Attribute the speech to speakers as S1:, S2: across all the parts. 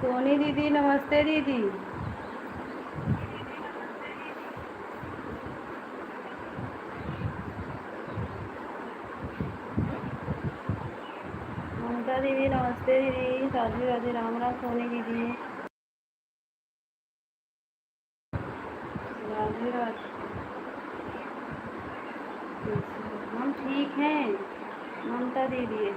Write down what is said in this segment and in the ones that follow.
S1: सोनी दीदी नमस्ते दीदी। ममता दीदी नमस्ते दीदी। राधे राधे, राम राम सोनी दीदी। राधे राधे। हम ठीक हैं ममता दीदी।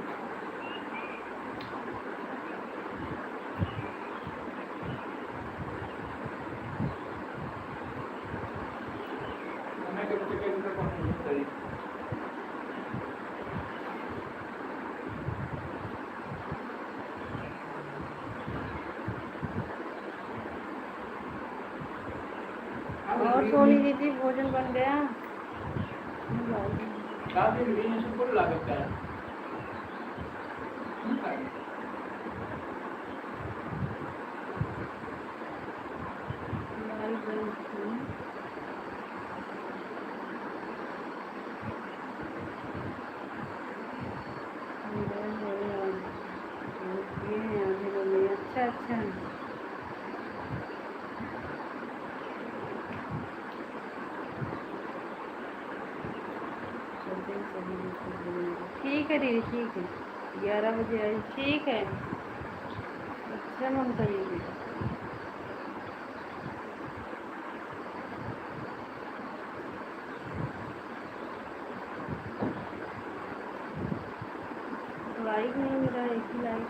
S1: और सोनी दीदी भोजन बन गया? अच्छा अच्छा। ठीक है दीदी, ठीक है। 11 बजे आई, ठीक है। अच्छा ममता दीदी। लाइक नहीं मिला, एक ही लाइक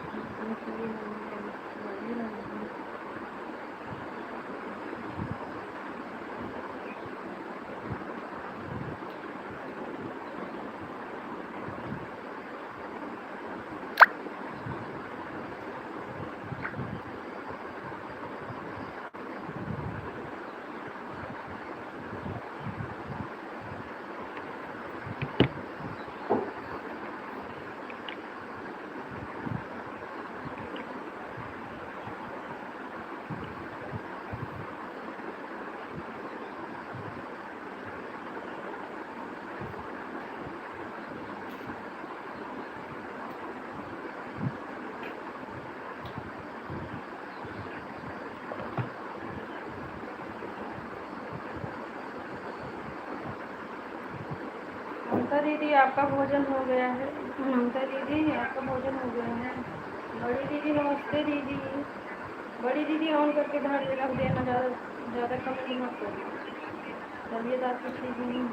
S1: ममता दीदी आपका भोजन हो गया है। ममता दीदी आपका भोजन हो गया है। बड़ी दीदी नमस्ते दीदी। बड़ी दीदी ऑन करके बाहर रख देना, ज़्यादा कमेंट मत करना। तबीयत आपकी ठीक नहीं है।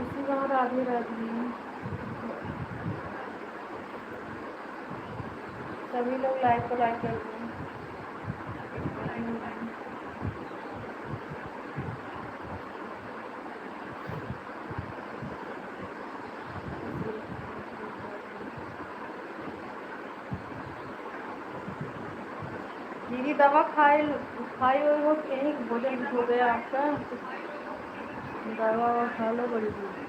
S1: उसी वहाँ राधे राधे। सभी लोग लाइक को लाइक कर दें। दीदी दवा खाए खाई हुई हो, यही भोजन हो गया आपका? दवा खा लो बड़ी दीदी।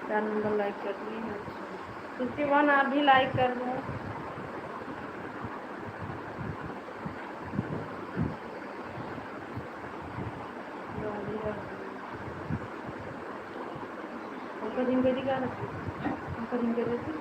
S1: 4 नंबर लाइक कर दिए हैं। अच्छा 51 आप भी लाइक कर दो। उनका दिन करी का उनका दिन कर देती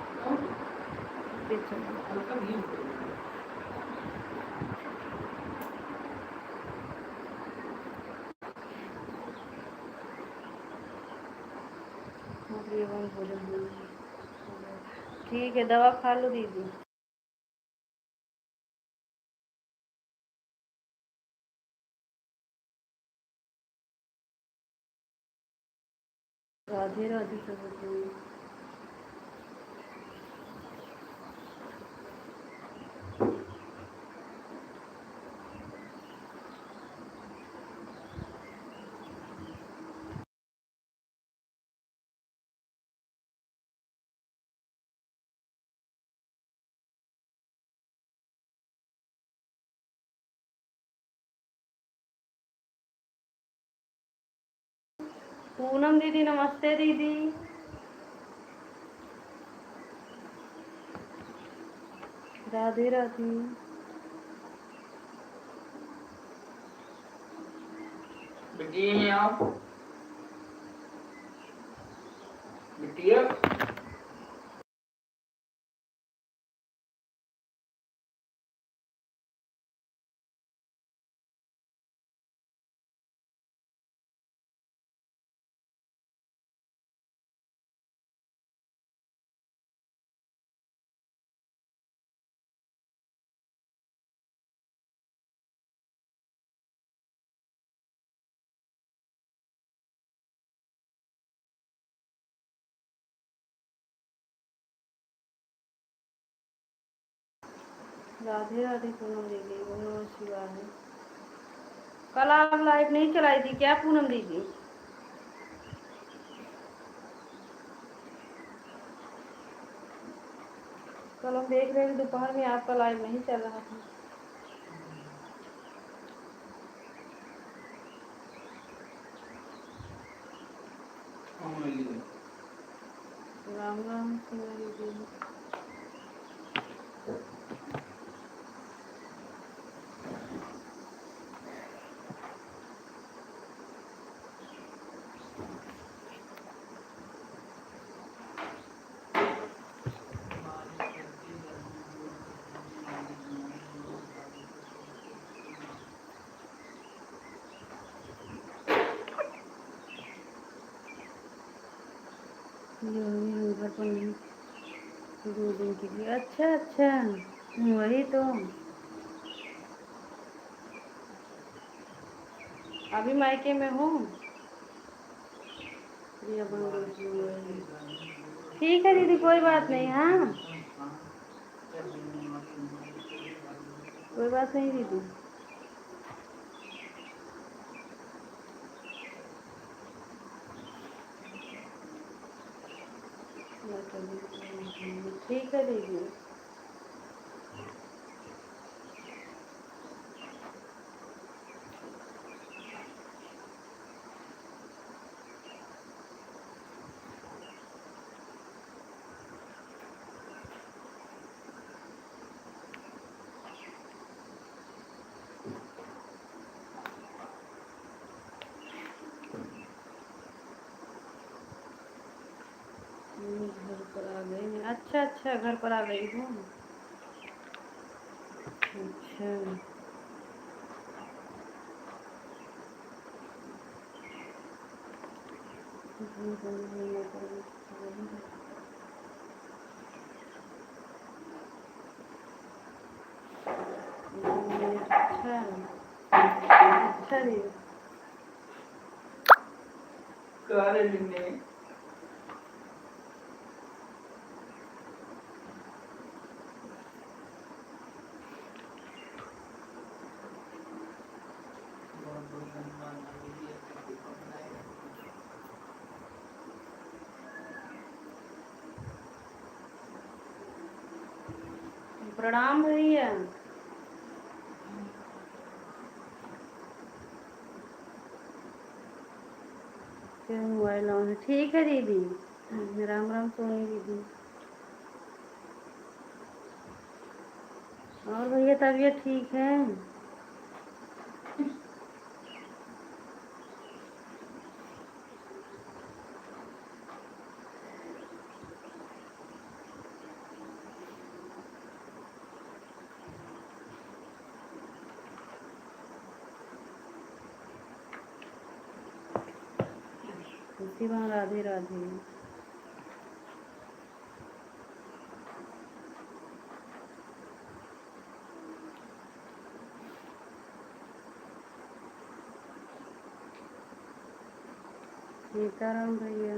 S1: ठीक है, दवा खा लो दीदी। राधे राधे सब। पूनम दीदी नमस्ते दीदी। राधे राधे।
S2: बिजी हैं आप?
S1: राधे राधे पूनम दीदी, ओम नमः शिवाय। कल आप लाइव नहीं चलाई थी क्या पूनम दीदी? कल हम देख रहे थे दोपहर में आपका लाइव नहीं चल रहा था। राम राम सीमा दीदी। जो भी हम घर पर नहीं 2 दिन के लिए। अच्छा अच्छा, वही तो। अभी मायके में हूँ। ठीक है दीदी, कोई बात नहीं। हाँ, कोई बात नहीं दीदी। ठीक है दीदी। घर पर आ गई मैं। अच्छा अच्छा, घर पर आ गई हूँ। अच्छा, अच्छा अच्छा दीदी। प्रणाम भैया। फिर मोबाइल ऑन है। ठीक है दीदी। राम राम सोनी दीदी। और भैया तबीयत ठीक है? शिवा राधे राधे। सीताराम भैया।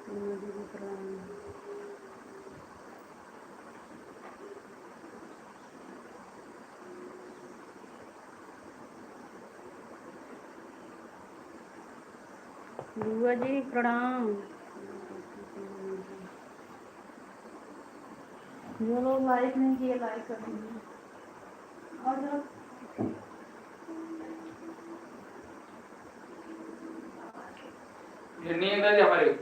S1: दीदी प्रणाम। बुआ जी प्रणाम। जो लोग लाइक नहीं किए लाइक कर दीजिए। और जरा ये नहीं है हमारे।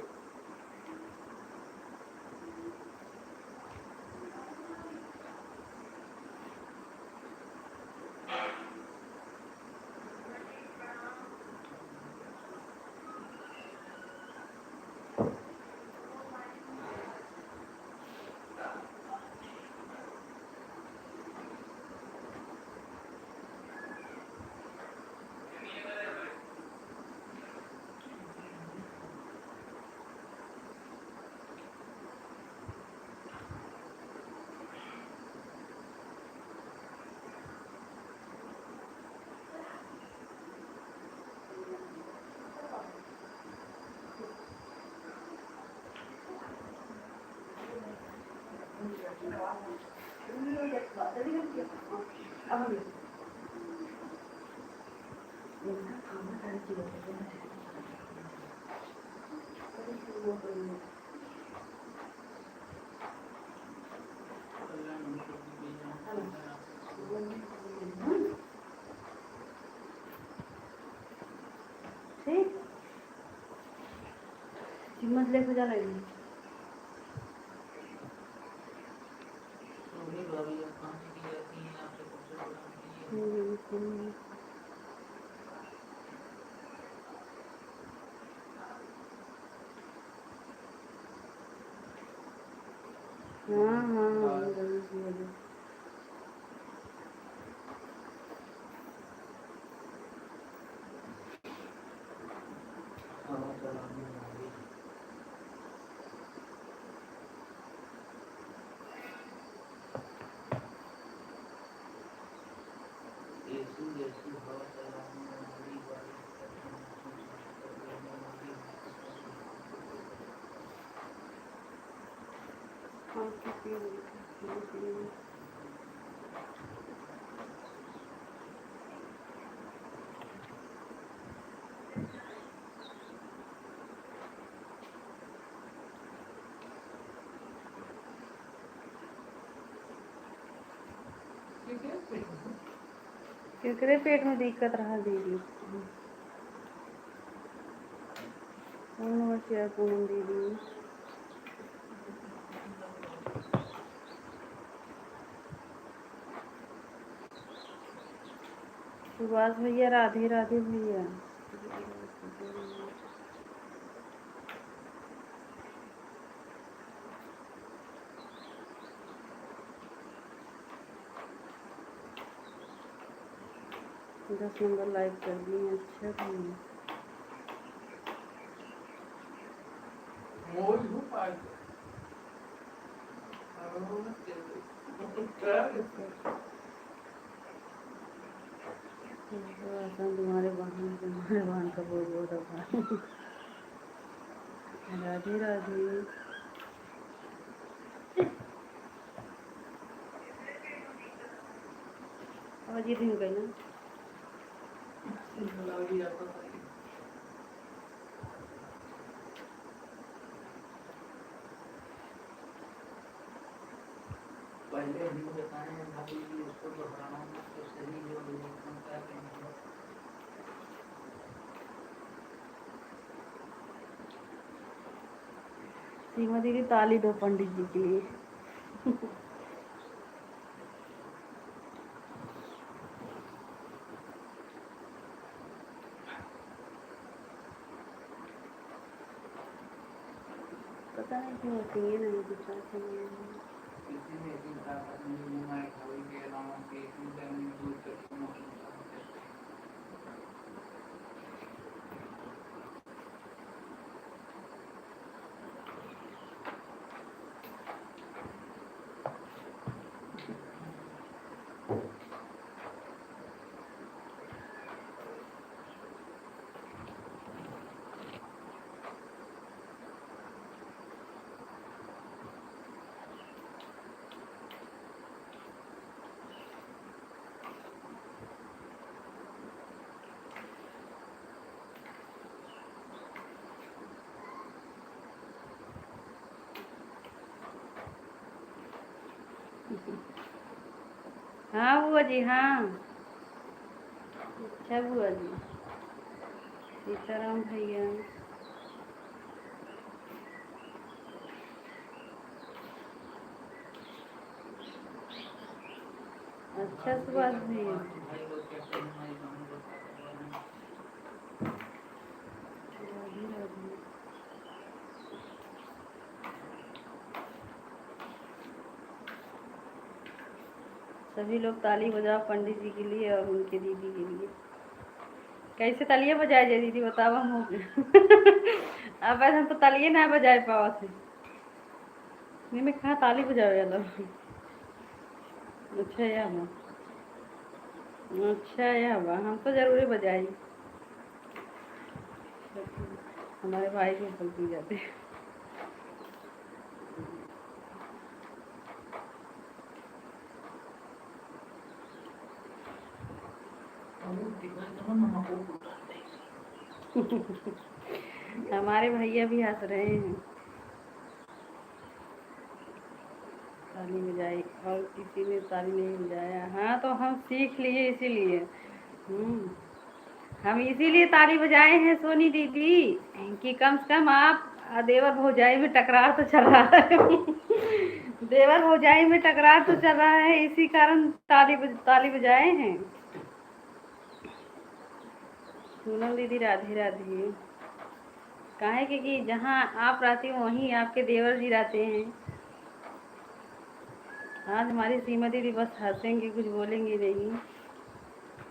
S1: ठीक चम्मच लेके जा रही हाँ हाँ केकरे पेट में दिक्कत रहा दीदी पूनम दीदी सुभाष भैया राधे राधे भैया 10 नंबर लाइक कर दिए। अच्छा तुम्हारे बहन का बहुत बहुत आभार। राधे राधे। आज ये दिन गई ना
S2: पहले भी बताए हैं भाभी जी, उसको दोहराना तो सही जो क्या कहेंगे।
S1: सीमा दीदी ताली दो पंडित जी के लिए। पता नहीं क्यों होती है नहीं कुछ
S2: किसी ने भी ताकत नहीं बनाई भाभी के अलावा के इंटरनेट दूर तक
S1: हाँ बुआ जी हाँ। अच्छा बुआ जी सीताराम भैया अच्छा सुभाष भैया राधे राधे। सभी लोग ताली बजाओ पंडित जी के लिए और उनके दीदी के लिए। कैसे तालियां बजाए जाए दीदी बताओ हम हो अब हम तो तालियां ना बजाए पावा थे मैं कहाँ ताली बजाओ यार। अच्छा या अच्छा या हम तो जरूर बजाई। हमारे भाई के ऊपर की जाते
S2: नमक को डाल दे।
S1: हमारे भैया भी हंस रहे हैं। ताली बजाई और किसी ने ताली नहीं बजाया। हाँ तो हम सीख लिए इसीलिए। हम इसीलिए ताली बजाए हैं सोनी दीदी कि कम से कम आप देवर भौजाई में टकरार तो चल रहा है। देवर भौजाई में टकरार तो चल रहा है, इसी कारण ताली बजाए हैं। पूनम दीदी राधे राधे। काहे कि जहाँ आप रहती हो वहीं आपके देवर जी रहते हैं। आज हमारी सीमा दीदी बस हंसेंगे, कुछ बोलेंगी नहीं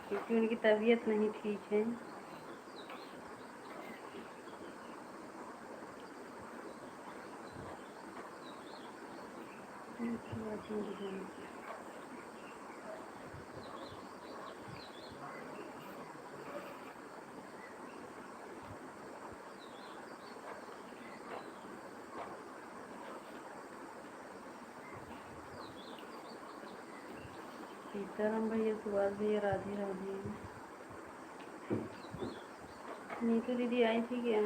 S1: क्योंकि उनकी तबीयत नहीं ठीक है। सीताराम भैया, सुभाष भैया राधे राधे। नीतू दीदी आई थी क्या?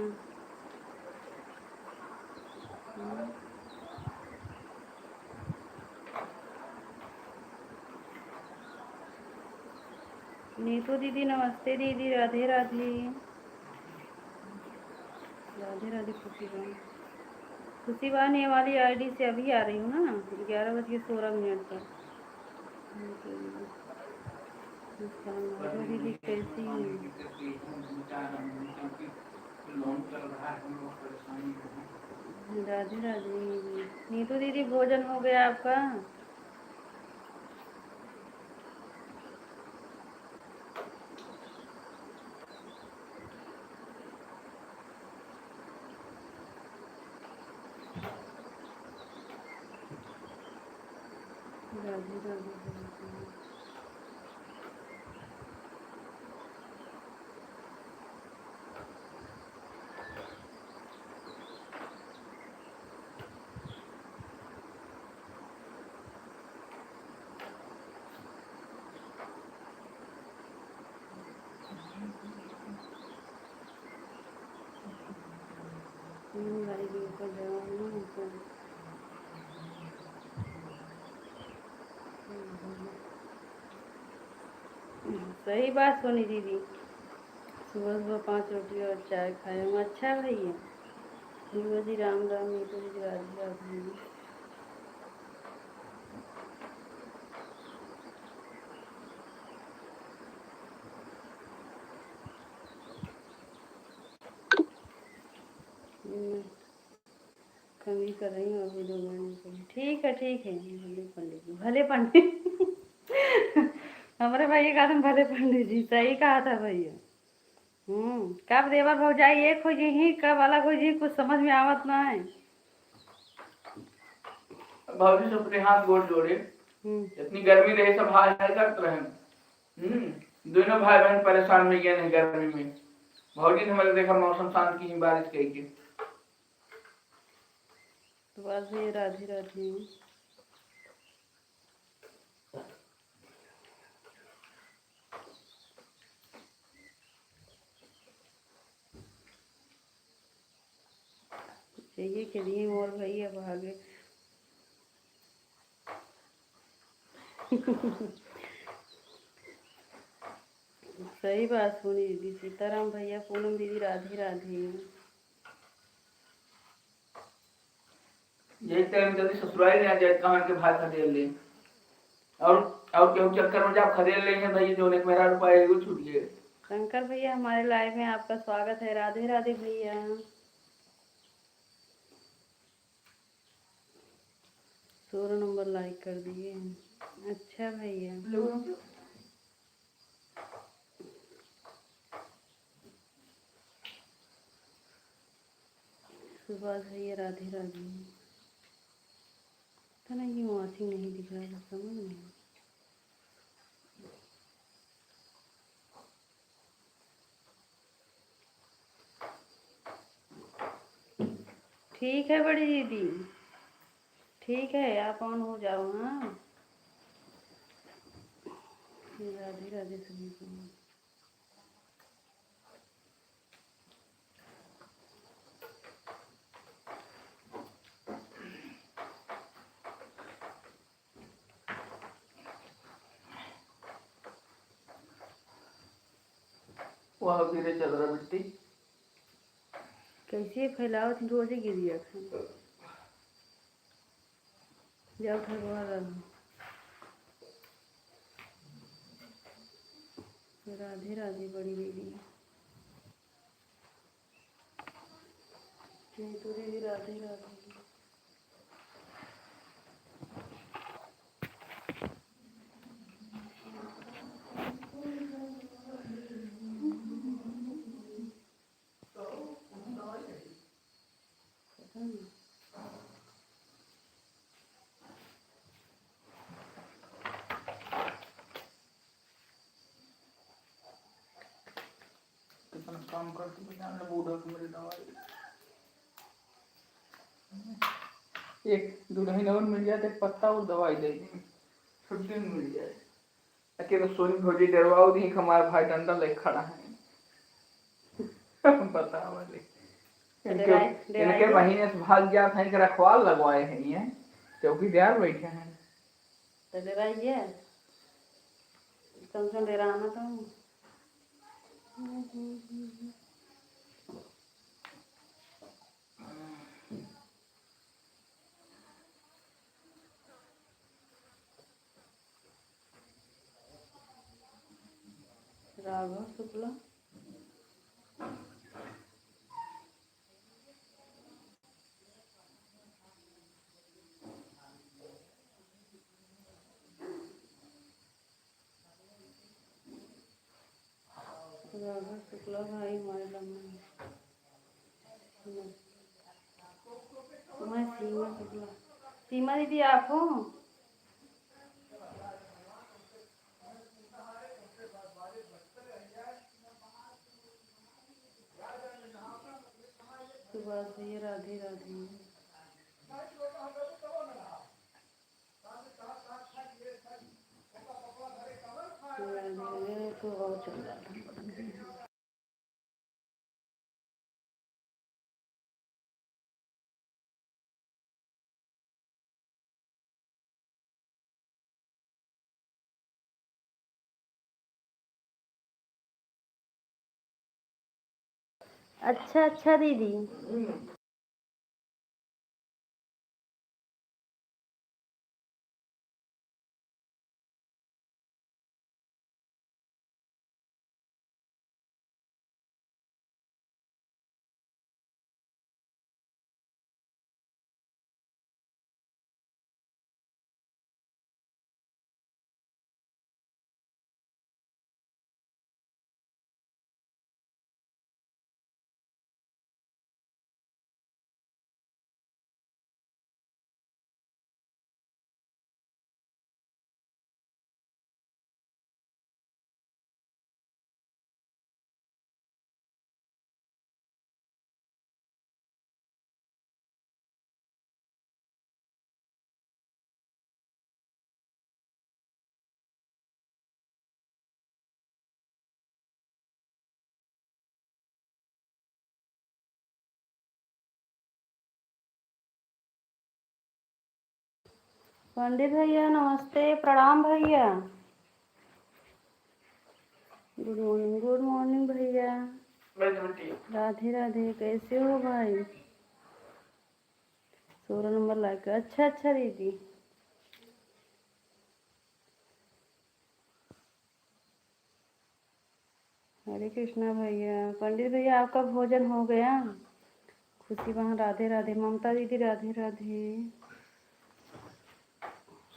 S1: नीतू दीदी नमस्ते दीदी, राधे राधे। राधे राधे खुशी बहन ये वाली आईडी से अभी आ रही हूँ ना 11:16 पर। दीदी कैसी है? राधे राधे। नीतू दीदी भोजन हो गया आपका? राधे राधे। सही बात सोनी दीदी, सुबह सुबह 5 रोटी और चाय खाए हूँ। अच्छा भैया। शिवा जी राम राम। नीतू जी राधे राधे। कमी कर रही हूँ अभी 2 महीने। ठीक है भले पंडित। हमारे भैया का तुम भले पंडित जी, सही कहा था भैया। कब देवर भौजाई एक हो जी, कब अलग हो जी, कुछ समझ में आवत ना है।
S2: भाभी से अपने हाथ गोड़ जोड़े, इतनी गर्मी रहे सब हाल करते रहे। दोनों भाई बहन परेशान में गए नहीं गर्मी में। भाजी ने हमारे देखा मौसम शांत की बारिश कही।
S1: तो बस ये राधे राधे। चाहिए के लिए और भैया भागे। सही बात सुनी दीदी। सीताराम भैया, पूनम दीदी राधे राधे।
S2: यही टाइम जल्दी ससुराल में आ जाए, कहाँ के भाई खदेड़ ले और क्यों चक्कर में जाओ खदेड़ ले हैं भाई, जो मेरा रुपया है वो छूट गए।
S1: शंकर भैया हमारे लाइव में आपका स्वागत है। राधे राधे भैया। 16 नंबर लाइक कर दिए। अच्छा भैया। सुभाष भैया राधे राधे। तो नहीं वॉचिंग नहीं दिख रहा है, समझ नहीं। ठीक है बड़ी दीदी, ठीक है आप ऑन हो जाओ। हाँ राधे राधे सभी को।
S2: बहुत धीरे चल रहा मिट्टी।
S1: कैसे फैलाओ थी रोजे गिर गया था। जब घर रहा राधे राधे बड़ी दीदी। तो दीदी राधे राधे।
S2: कितना काम करती है बूढ़ा को मेरी दवाई। एक 2 महीने और मिल जाए तो एक पत्ता और दवाई दे दी छुट्टी में मिल जाए। अकेले सोनी भौजी डरवाओ दी हमारा भाई डंडा ले खड़ा है। बताओ वाले इनके महीने से भाग गया था इनके रखवाल लगवाए हैं ये चौकीदार बैठे हैं।
S1: तो डराइए कम से डराना तो राघव शुक्ला भाई हमारे मैं सीमा शुक्ला। सीमा दीदी आप हो? सुभाष भैया राधे राधे। तो बहुत चल रहा था। अच्छा अच्छा दीदी। पंडित भैया नमस्ते प्रणाम भैया। गुड मॉर्निंग भैया। राधे राधे कैसे हो भाई? 16 नंबर लाइक। अच्छा अच्छा दीदी। हरे कृष्णा भैया। पंडित भैया आपका भोजन हो गया? खुशी वहाँ राधे राधे। ममता दीदी राधे राधे।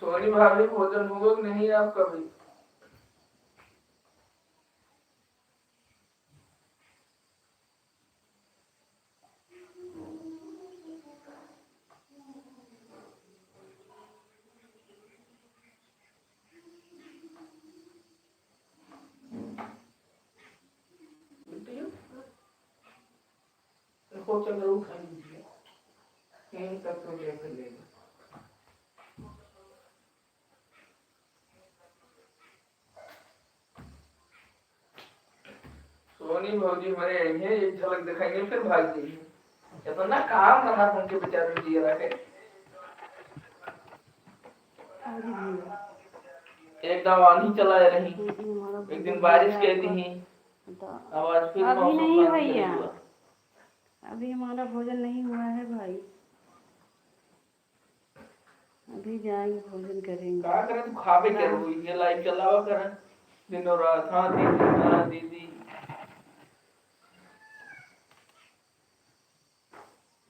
S2: सोनी भाभी भोजन होगा कि नहीं आपका भी? को चल रू खाई दीजिए यहीं तक तो लेकर लेगा। सोनी भौजी हमारे आएंगे एक झलक दिखाएंगे फिर भाग जाएंगे। इतना काम रहा उनके बेचारे जी रखे। एक दम आंधी चला रही एक दिन बारिश कह दी
S1: तो
S2: अब आज फिर
S1: अभी
S2: मौसम
S1: नहीं
S2: शांति
S1: भैया,
S2: हुआ।
S1: अभी हमारा भोजन नहीं हुआ है भाई, अभी जाएंगे भोजन करेंगे।
S2: क्या करें, तू खाबे क्या
S1: राम।
S2: रोई ये लाइव चलावा करें दिनों रात। हाँ दीदी, हाँ दीदी।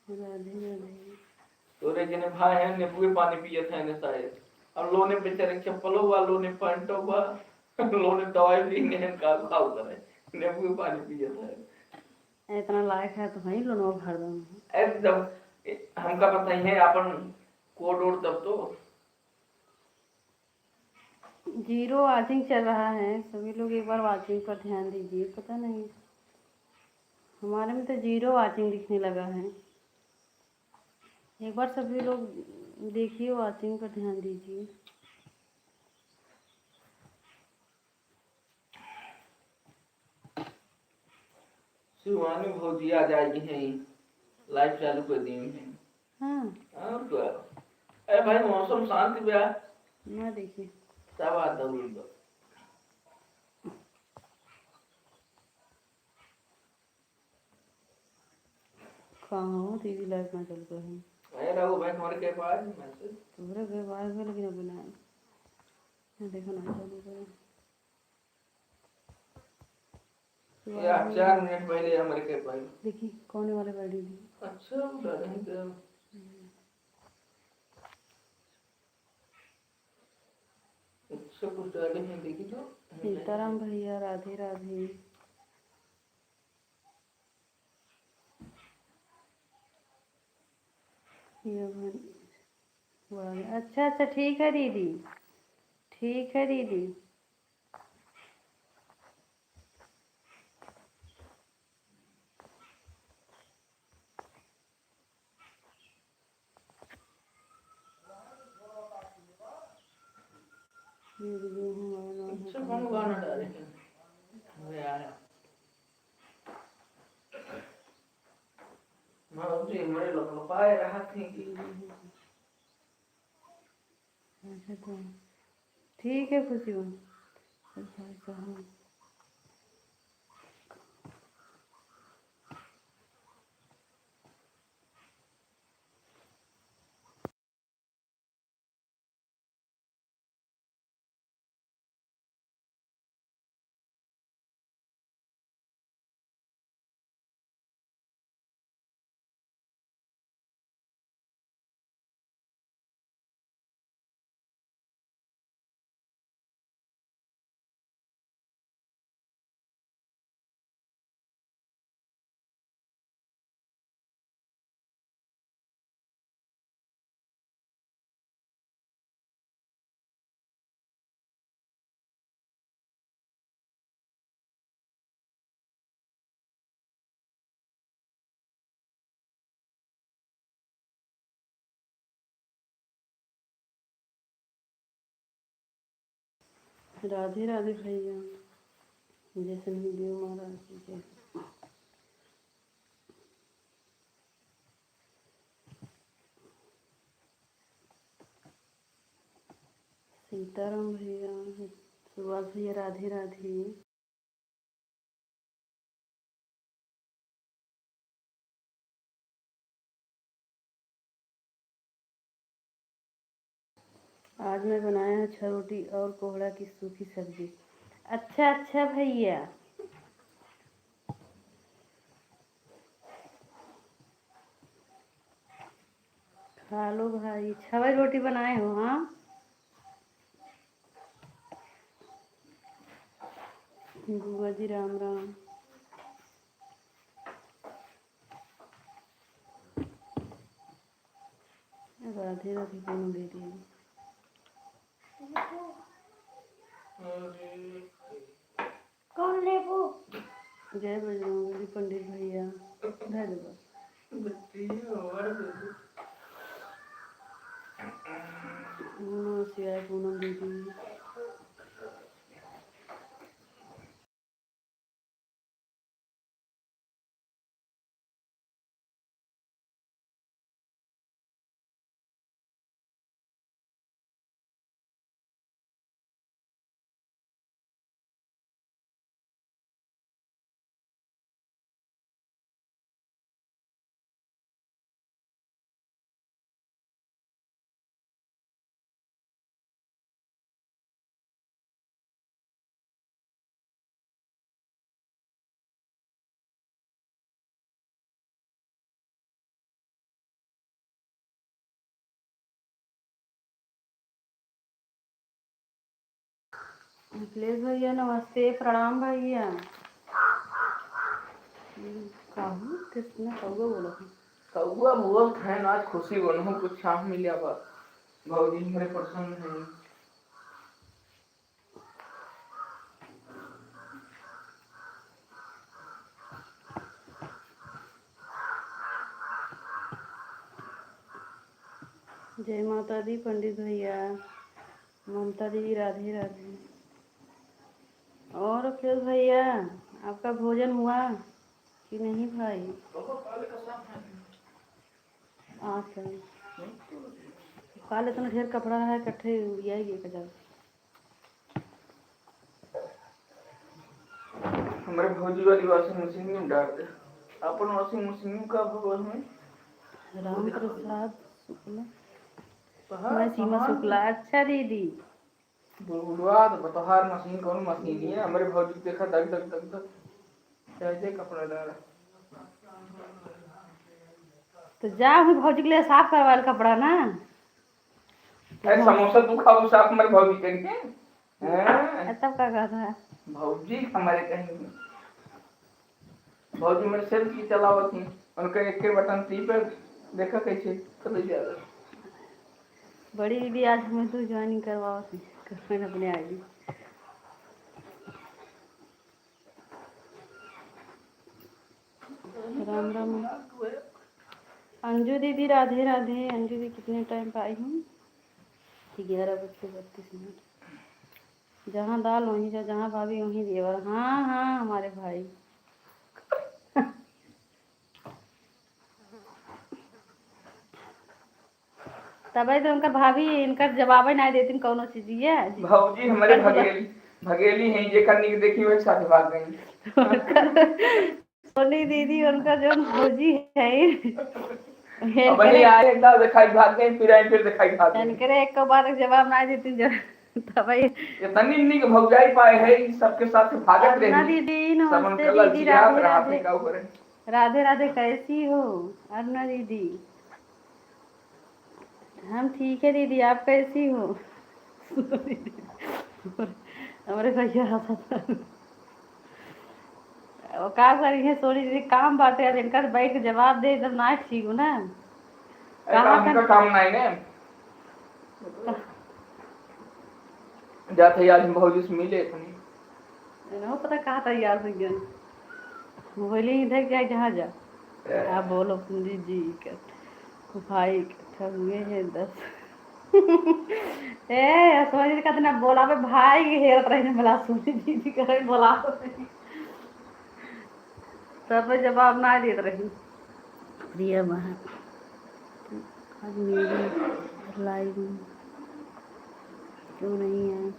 S1: राधे राधे।
S2: तोरे जने भाई हैं नींबू पानी पिए थे ने शायद। अब लोने बेचारे चप्पलों हुआ, लोने पैंटों हुआ, लोने दवाई भी नहीं का खाओ करे, नींबू पानी पिए थे।
S1: इतना लायक है तो भाई लोन भर दो।
S2: एकदम हमका पता ही है अपन कोड वोड तब तो।
S1: जीरो वाचिंग चल रहा है, सभी लोग एक बार वाचिंग पर ध्यान दीजिए। पता नहीं हमारे में तो जीरो वाचिंग दिखने लगा है। एक बार सभी लोग देखिए, वाचिंग पर ध्यान दीजिए।
S2: शिवानी भौजी आ जाएगी है, लाइव चालू कर दी है।
S1: हाँ
S2: और क्या, अरे भाई मौसम शांत भी है,
S1: ना देखिए
S2: सब आता हूँ।
S1: कहाँ हो दीदी, लाइव में चल रहा है।
S2: अरे रघु भाई तुम्हारे के पास मैसेज
S1: तुम्हारे घर बाहर में, लेकिन अभी ना देखो ना चालू करें।
S2: या 4 मिनट पहले हमारे के पास।
S1: देखिए कौन वाले बैठी थी।
S2: अच्छा डर है तो अच्छा कुछ डाले हैं, देखी तो
S1: सीताराम भैया, राधे राधे। ये अच्छा अच्छा, ठीक है दीदी, ठीक है दीदी।
S2: अच्छा कौन गाना डाले हैं हमें आया मुझे मेरे लोग पाए रहा थे कि
S1: अच्छा तो ठीक है खुशी हो। अच्छा ऐसा हो। राधे राधे भैया, जैसे वीडियो महाराज जी के। सीताराम भैया, सुभाष भैया, राधे राधे। आज मैं बनाया है छरोटी और कोहड़ा की सूखी सब्जी। अच्छा अच्छा भैया, खा लो भाई। छवई रोटी बनाए हो? हाँ बुआ जी राम राम। राधे राधे दोनों दे दिए। कौन ले वो? जय बजरंगबली पंडित भैया, धन्यवाद। शिवाय पूनम दीदी। अखिलेश भैया नमस्ते, प्रणाम भैया। कहूँ कितना कौआ बोला
S2: कौआ बोलत है ना, आज खुशी बनहु कुछ शाम मिलिया बा भौजी हमरे प्रसन्न है।
S1: जय माता दी पंडित भैया, ममता दीदी, राधे राधे। और अखिलेश भैया आपका भोजन हुआ कि नहीं भाई? अच्छा, काल इतना ढेर कपड़ा है, इकट्ठे उड़ियाइए कजल।
S2: हमारे भौजी वाली वॉशिंग मशीन में डाल दे। अपन वॉशिंग मशीन का भगवान में
S1: राम प्रसाद शुक्ला, मैं सीमा शुक्ला। अच्छा दीदी,
S2: बुढ़वा तो बतहार मशीन कौन मशीन है? हमारे भौजी देखा दग दग दग दग कैसे कपड़ा डाला।
S1: तो जाओ भौजी के लिए साफ करवा कपड़ा ना।
S2: अरे समोसा तू खाओ साफ हमारे भौजी करेंगे।
S1: तब क्या कहता है
S2: भौजी हमारे कहेंगे। भौजी मेरे सेल की चलावत थी, उनका एक के बटन टी पे देखा कैसे चले जा रहा।
S1: बड़ी दीदी आज हमें तो ज्वाइनिंग करवाओ थी अपने आईडी। राम राम अंजू दीदी, राधे राधे। अंजू दीदी कितने टाइम पर आई हूँ? 11:32। जहाँ दाल वहीं जा, जहाँ भाभी वहीं देवर। हाँ हाँ हमारे भाई। तभी तो उनका भाभी इनका जवाब ही नहीं देती कौनो चीज है।
S2: भौजी हमारे भगेली भगेली हैं, ये करने की देखी वही साथ भाग गई।
S1: सोनी दीदी उनका जो भौजी है
S2: अब ही आए एक बार दिखाई भाग गई, फिर आए फिर दिखाई भाग गई।
S1: इनके एक बार जवाब नहीं देती जो तभी
S2: इतनी इन्हीं के भौजाई पाए है, इन सबके साथ भागत रही।
S1: अरुणा दीदी नमस्ते
S2: सब
S1: दीदी, राधे राधे।
S2: का ऊपर
S1: राधे राधे, कैसी हो अरुणा दीदी? हम ठीक है दीदी, आप कैसी हो? हमारे भैया हंसा था। वो क्या करी है सोनी दीदी, काम बाटे अब इनका बैठ के जवाब दे एकदम ना ठीक हो ना।
S2: कहाँ का काम नहीं ने जाते आज भौजी से मिले थे।
S1: ना पता कहाँ तैयार हो गया, बोली इधर क्या जहाँ जा। आप बोलो जी जी भाई इकट्ठा हुए हैं 10। ए सोनी का ना बोला भाई हेरत रही बोला सोनी दीदी करे बोला तब जवाब ना देत रही। प्रिया बहन आज मेरी लाइव में क्यों नहीं है?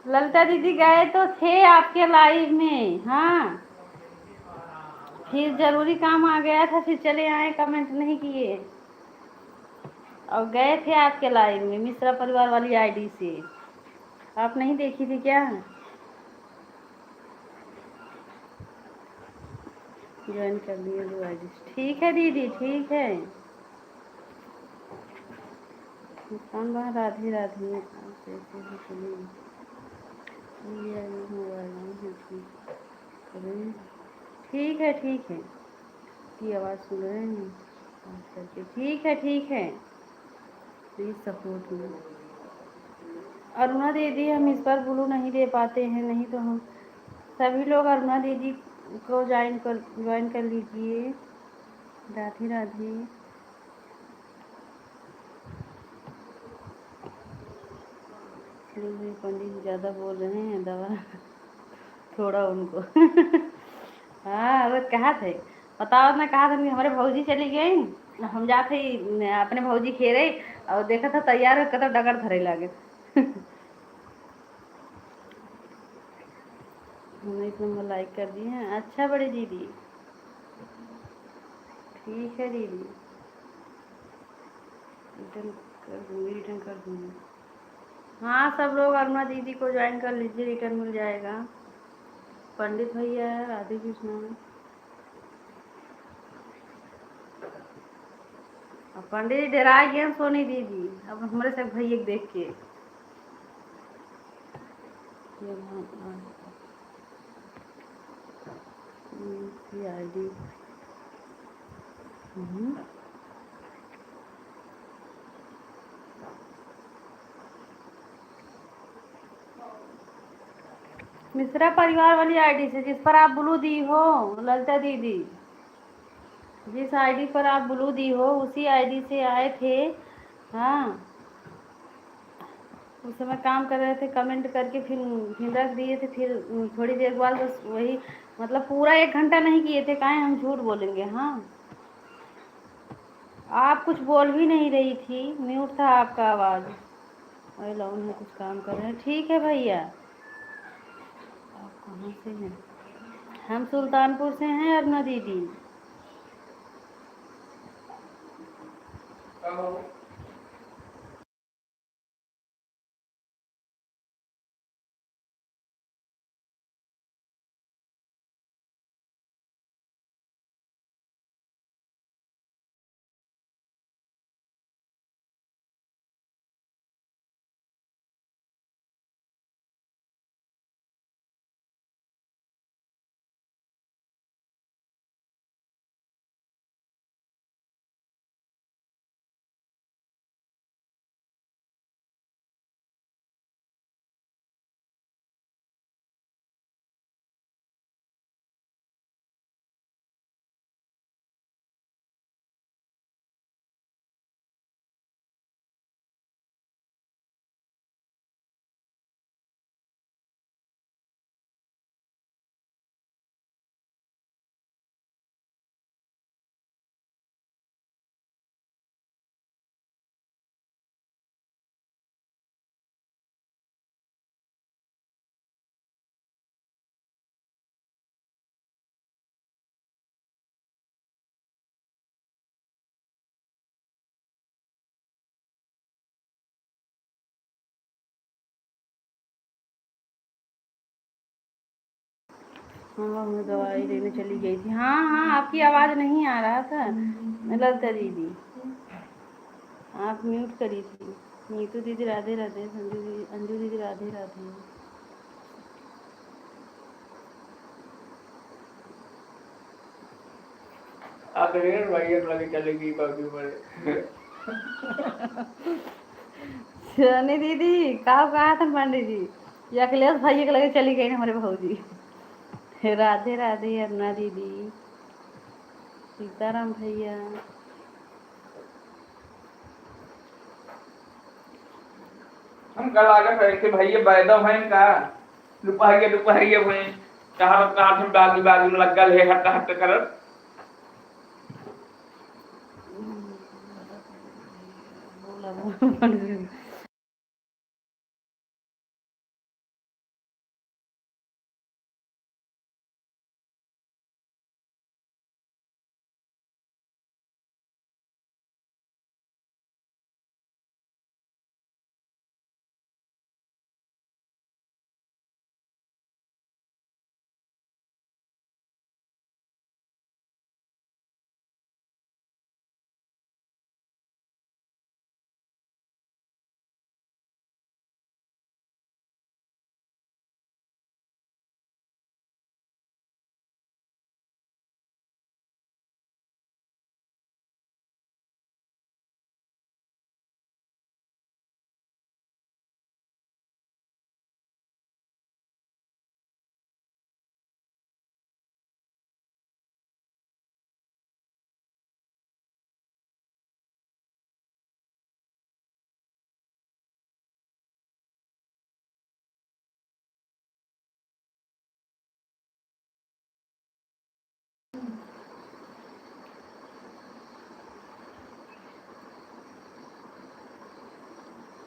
S1: ललिता दीदी गए तो थे आपके लाइव में। हाँ फिर जरूरी काम आ गया था, फिर चले आए, कमेंट नहीं किए और गए थे आपके लाइव में मिश्रा परिवार वाली आईडी से। आप नहीं देखी थी क्या? ज्वाइन कर लिए 2 आईडी। ठीक है दीदी, ठीक है। कौन बात? राधे राधे। ठीक है ठीक है, की आवाज़ सुन रहे हैं करके। ठीक है ठीक है, प्लीज़ सपोर्ट में। अरुणा दीदी हम इस बार ब्लू नहीं दे पाते हैं, नहीं तो हम सभी लोग अरुणा दीदी को ज्वाइन कर लीजिए। राधे राधे। पंडित जी ज़्यादा बोल रहे हैं, दवा थोड़ा उनको। हाँ वो कहा थे, बताओ ना, कहा था हमारे भौजी चली गई, हम जाते अपने भौजी खेरे और देखा था तैयार होकर तो डगर धरे लगे। हमने इस नंबर लाइक कर दिए हैं। अच्छा बड़ी दीदी, ठीक है दीदी, रिटर्न कर दूँगी। हाँ सब लोग अरुणा दीदी को ज्वाइन कर लीजिए, रिटर्न मिल जाएगा। पंडित भैया, राधे कृष्णा। अब पंडित जी डरा गए सोनी दीदी अब हमारे सब भैया देख के। ID। मिश्रा परिवार वाली आईडी से, जिस पर आप ब्लू दी हो ललिता दीदी, जिस आईडी पर आप ब्लू दी हो उसी आईडी से आए थे। हाँ, उस समय काम कर रहे थे, कमेंट करके फिर रख दिए थे, फिर थोड़ी देर बाद बस वही, मतलब पूरा 1 घंटा नहीं किए थे, काहे हम झूठ बोलेंगे। हाँ, आप कुछ बोल भी नहीं रही थी, म्यूट था आपका आवाज़। अरे लाउन में कुछ काम कर रहे हैं। ठीक है भैया, आप कहाँ से हैं? हम सुल्तानपुर से हैं अरुणा दीदी। हाँ, मैं दवाई लेने चली गई थी। हाँ हाँ, आपकी आवाज़ नहीं आ रहा था ललिता दीदी, आप म्यूट करी थी। नीतू दीदी राधे राधे, अंजू दीदी राधे राधे।
S2: अग्रेर भाई लगे चलेगी बाकी बड़े।
S1: शनि दीदी कहा था पंडित जी, ये अखिलेश भाई के लगे चली गई ना हमारे भाऊजी। राधे राधे अरुणा दीदी, सीताराम भैया।
S2: हम कल आगे रहे थे भैया बैदा भैन का दुपहिया भैन कहा हम बागी बागी लग गल है हट हट कर।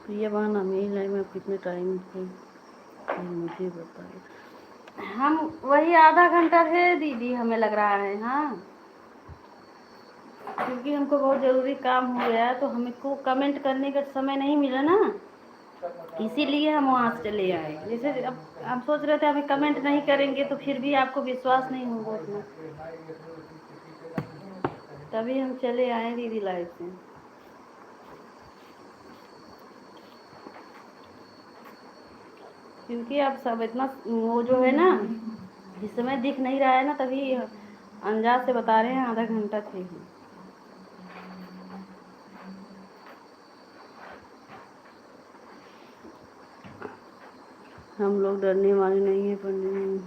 S1: ये बहाना मेरी लाइफ में कितने टाइम से, मुझे बताइए। हम वही आधा घंटा थे दीदी, हमें लग रहा है। हाँ, क्योंकि हमको बहुत ज़रूरी काम हो गया तो हमको कमेंट करने का समय नहीं मिला ना, इसीलिए हम वहाँ से चले आए। जैसे अब हम सोच रहे थे अभी कमेंट नहीं करेंगे तो फिर भी आपको विश्वास नहीं होगा उतना, तभी हम चले आए दीदी लाइफ से। क्योंकि अब सब इतना वो जो है ना, इस समय दिख नहीं रहा है ना, तभी अंदाज से बता रहे हैं आधा घंटा थे ही। हम लोग डरने वाले नहीं है पंडित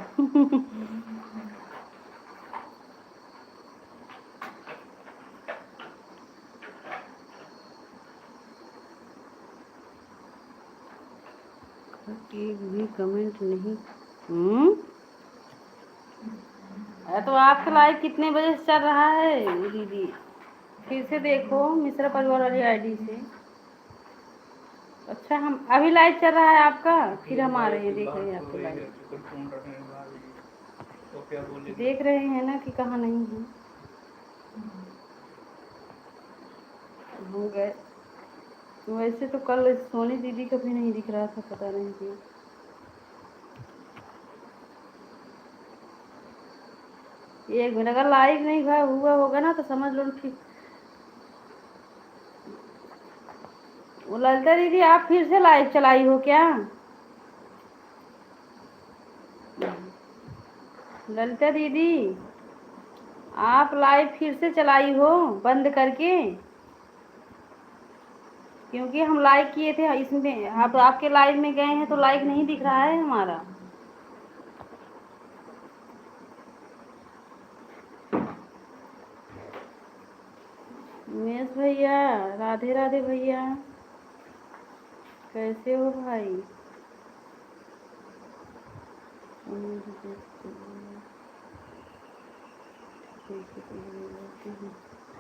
S1: जी। एक भी कमेंट नहीं। तो आपका लाइव कितने बजे से चल रहा है दीदी? फिर से देखो मिश्रा परिवार वाली आईडी से। अच्छा, हम अभी लाइव चल रहा है आपका, फिर हम आ रहे हैं, देख रहे हैं आपके लाइव। देख रहे हैं ना कि कहाँ नहीं है। हम गए वैसे तो कल सोनी दीदी का भी नहीं दिख रहा था, पता नहीं क्यों। एक मिनट, अगर लाइव नहीं हुआ होगा ना तो समझ लो फिर। वो ललिता दीदी आप फिर से लाइव चलाई हो क्या? ललिता दीदी आप लाइव फिर से चलाई हो बंद करके? क्योंकि हम लाइक किए थे इसमें, आप आपके लाइव में गए हैं तो लाइक नहीं दिख रहा है हमारा। उमेश भैया, राधे राधे भैया, कैसे हो भाई?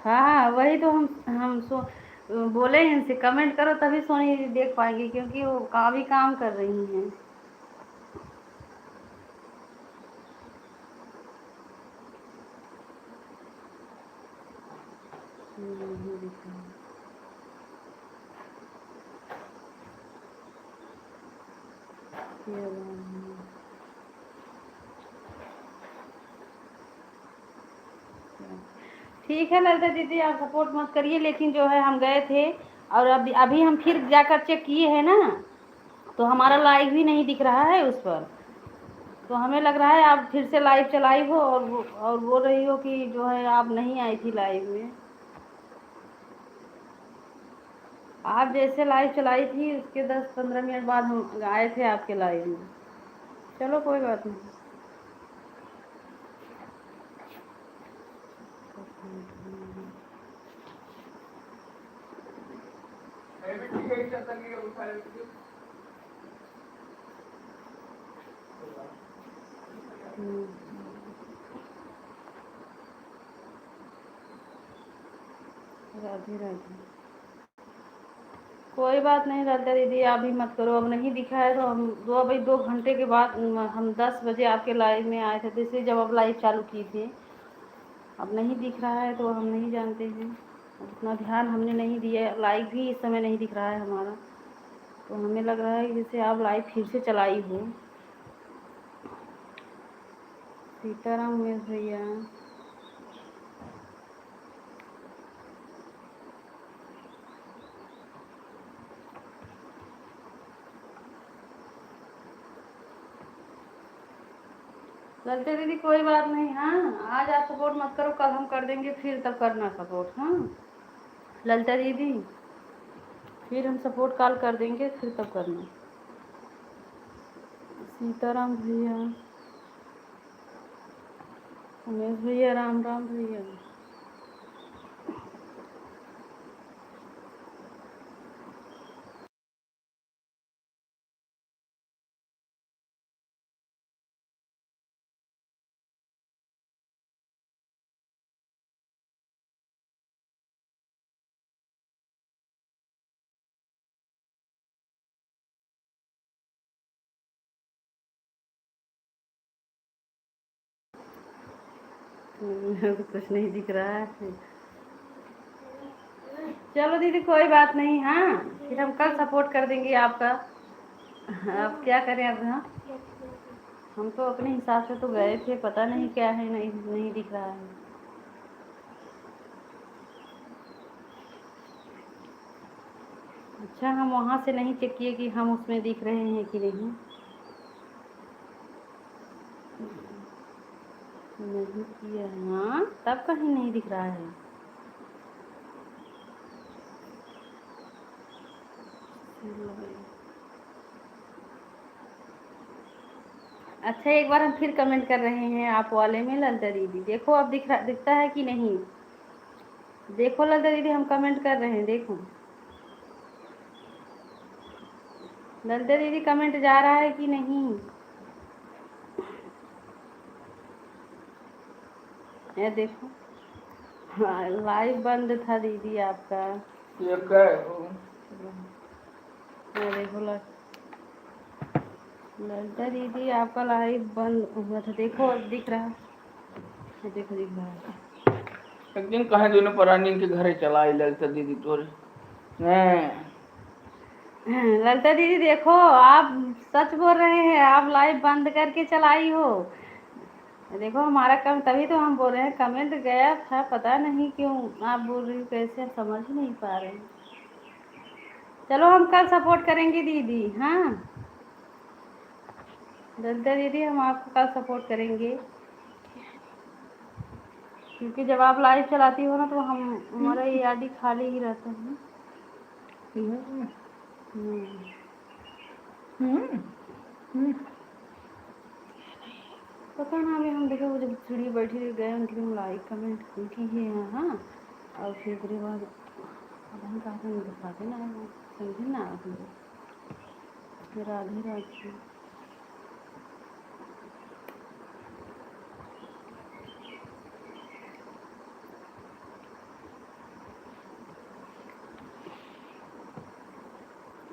S1: हाँ वही तो हम बोले इनसे कमेंट करो तभी सोनी देख पाएंगे, क्योंकि वो काफी काम कर रही हैं। ठीक है ललिता दीदी, आप सपोर्ट मत करिए, लेकिन जो है हम गए थे और अभी अभी हम फिर जाकर चेक किए हैं ना, तो हमारा लाइव भी नहीं दिख रहा है उस पर। तो हमें लग रहा है आप फिर से लाइव चलाई हो और बोल रही हो कि जो है आप नहीं आई थी लाइव में। आप जैसे लाइव चलाई थी उसके 10-15 मिनट बाद हम आए थे आपके लाइव में। चलो कोई बात नहीं। राधे राधे। कोई बात नहीं राधा दीदी, आप भी मत करो, अब नहीं दिखा है तो हम 2 घंटे के बाद हम 10 बजे आपके लाइव में आए थे, तो इसलिए जब आप लाइव चालू की थी, अब नहीं दिख रहा है तो हम नहीं जानते हैं, उतना ध्यान हमने नहीं दिया, लाइव भी इस समय नहीं दिख रहा है हमारा, तो हमें लग रहा है कि जैसे आप लाइव फिर से चलाई हो। सीताराम उमेश भैया, ललिता दीदी कोई बात नहीं। हाँ आज आप सपोर्ट मत करो, कल हम कर देंगे फिर, तब करना सपोर्ट। हाँ ललिता दीदी, फिर हम सपोर्ट कॉल कर देंगे फिर तब करना। सीताराम भैया, उमेश भैया, राम राम भैया। कुछ नहीं दिख रहा है। चलो दीदी कोई बात नहीं। हाँ फिर हम कल सपोर्ट कर देंगे आपका। आप क्या करें अब। हाँ हम तो अपने हिसाब से तो गए थे, पता नहीं क्या है, नहीं नहीं दिख रहा है। अच्छा हम वहाँ से नहीं चेक किए कि हम उसमें दिख रहे हैं कि नहीं। नहीं किया है। हाँ, तब कहीं नहीं दिख रहा है। अच्छा, एक बार हम फिर कमेंट कर रहे हैं आप वाले में ललिता दीदी, देखो अब दिखता है कि नहीं। देखो ललिता दीदी, हम कमेंट कर रहे हैं, देखो ललिता दीदी कमेंट जा रहा है कि नहीं। ये देखो, हाँ, लाइव बंद था दीदी आपका।
S2: ये क्या है?
S1: ये देखो ललिता दीदी आपका लाइव बंद हुआ था, देखो अब दिख रहा है। ये देखो दिख रहा है।
S2: एक दिन कहे दोनों परानी के घरे चला आई ललिता दीदी तोरे।
S1: ललिता दीदी देखो, आप सच बोल रहे हैं, आप लाइव बंद करके चलाई हो। देखो हमारा कम, तभी तो हम बोल रहे हैं कमेंट गया था, पता नहीं क्यों आप बोल रही हो, कैसे समझ नहीं पा रहे हैं। चलो हम कल सपोर्ट करेंगे दीदी। हाँ ललिता दीदी, हम आपको कल सपोर्ट करेंगे, क्योंकि जब आप लाइव चलाती हो ना तो हमारा ये आईडी खाली ही रहता है। पता ना, अभी हम देखे वो जब सीढ़ी बैठी गए उनके हम लाइक कमेंट किए हैं। हाँ, और फिर उसके बाद अब हम कहा था दिखाते ना, समझे ना आप लोग। राधे राधे।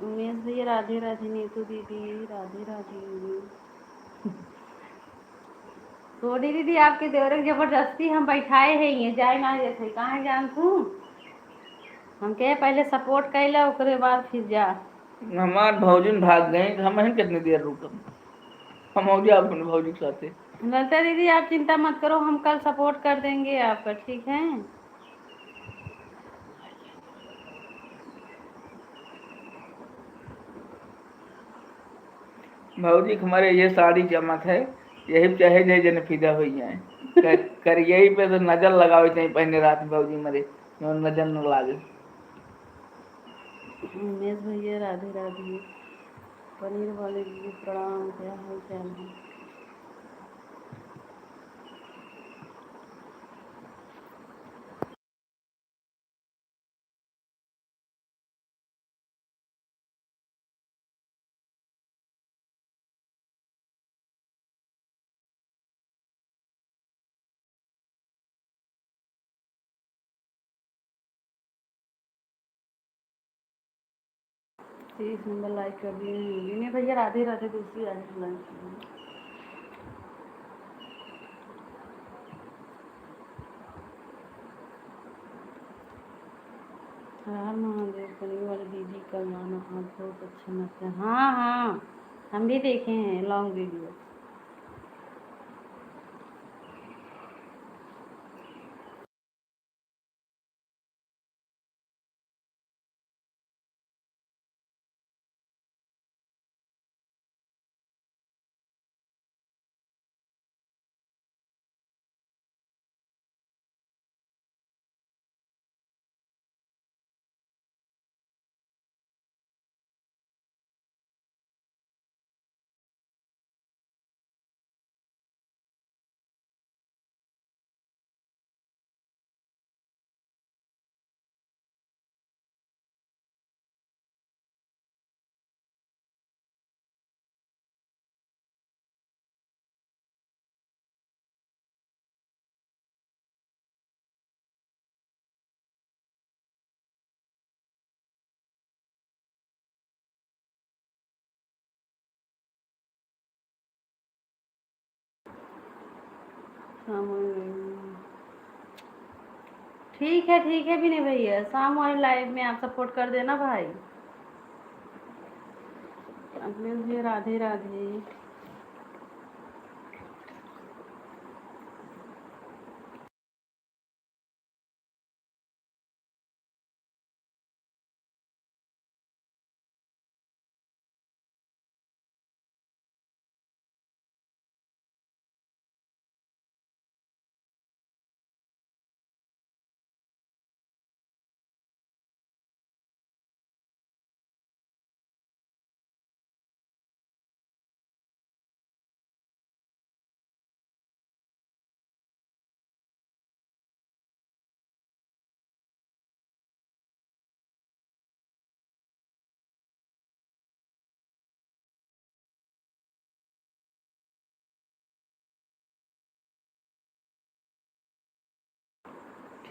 S1: उमेश भैया राधे राधे। नीतू दीदी राधे राधे। सोनी दीदी, आपके देवरक जबरदस्ती हम बैठाए हैं, ये जाए ना जैसे कहाँ जान तू, हम कहे पहले सपोर्ट कैला ओकरे बाद फिर जा।
S2: हमार भौजिन भाग गए, हम हैं कितनी देर रुकम। हम हो गया अपने भौजी के साथे।
S1: ललिता दीदी आप चिंता मत करो, हम कल सपोर्ट कर देंगे आपका, ठीक है।
S2: भौजी हमारे ये साड़ी जमत है, यही चाहे जे जन फिदा हो जाए। कर यही पे तो नजर लगावे चाहिए पहले रात भौजी मरे, नजर न लागे।
S1: उमेश भैया राधे राधे। पनीर वाले दीदी प्रणाम, क्या हाल चाल है। तीस नंबर लाइक कर दिए हैं विनय भैया, राधे राधे। दूसरी राधे लाइक कर दिए। हर महादेव। पनीर वाली दीदी का गाना आप बहुत अच्छा लगता है। हाँ हाँ, हम भी देखे हैं लॉन्ग वीडियो। ठीक है विनय भैया, शाम वाली लाइव में आप सपोर्ट कर देना भाई। अखिलेश राधे राधे।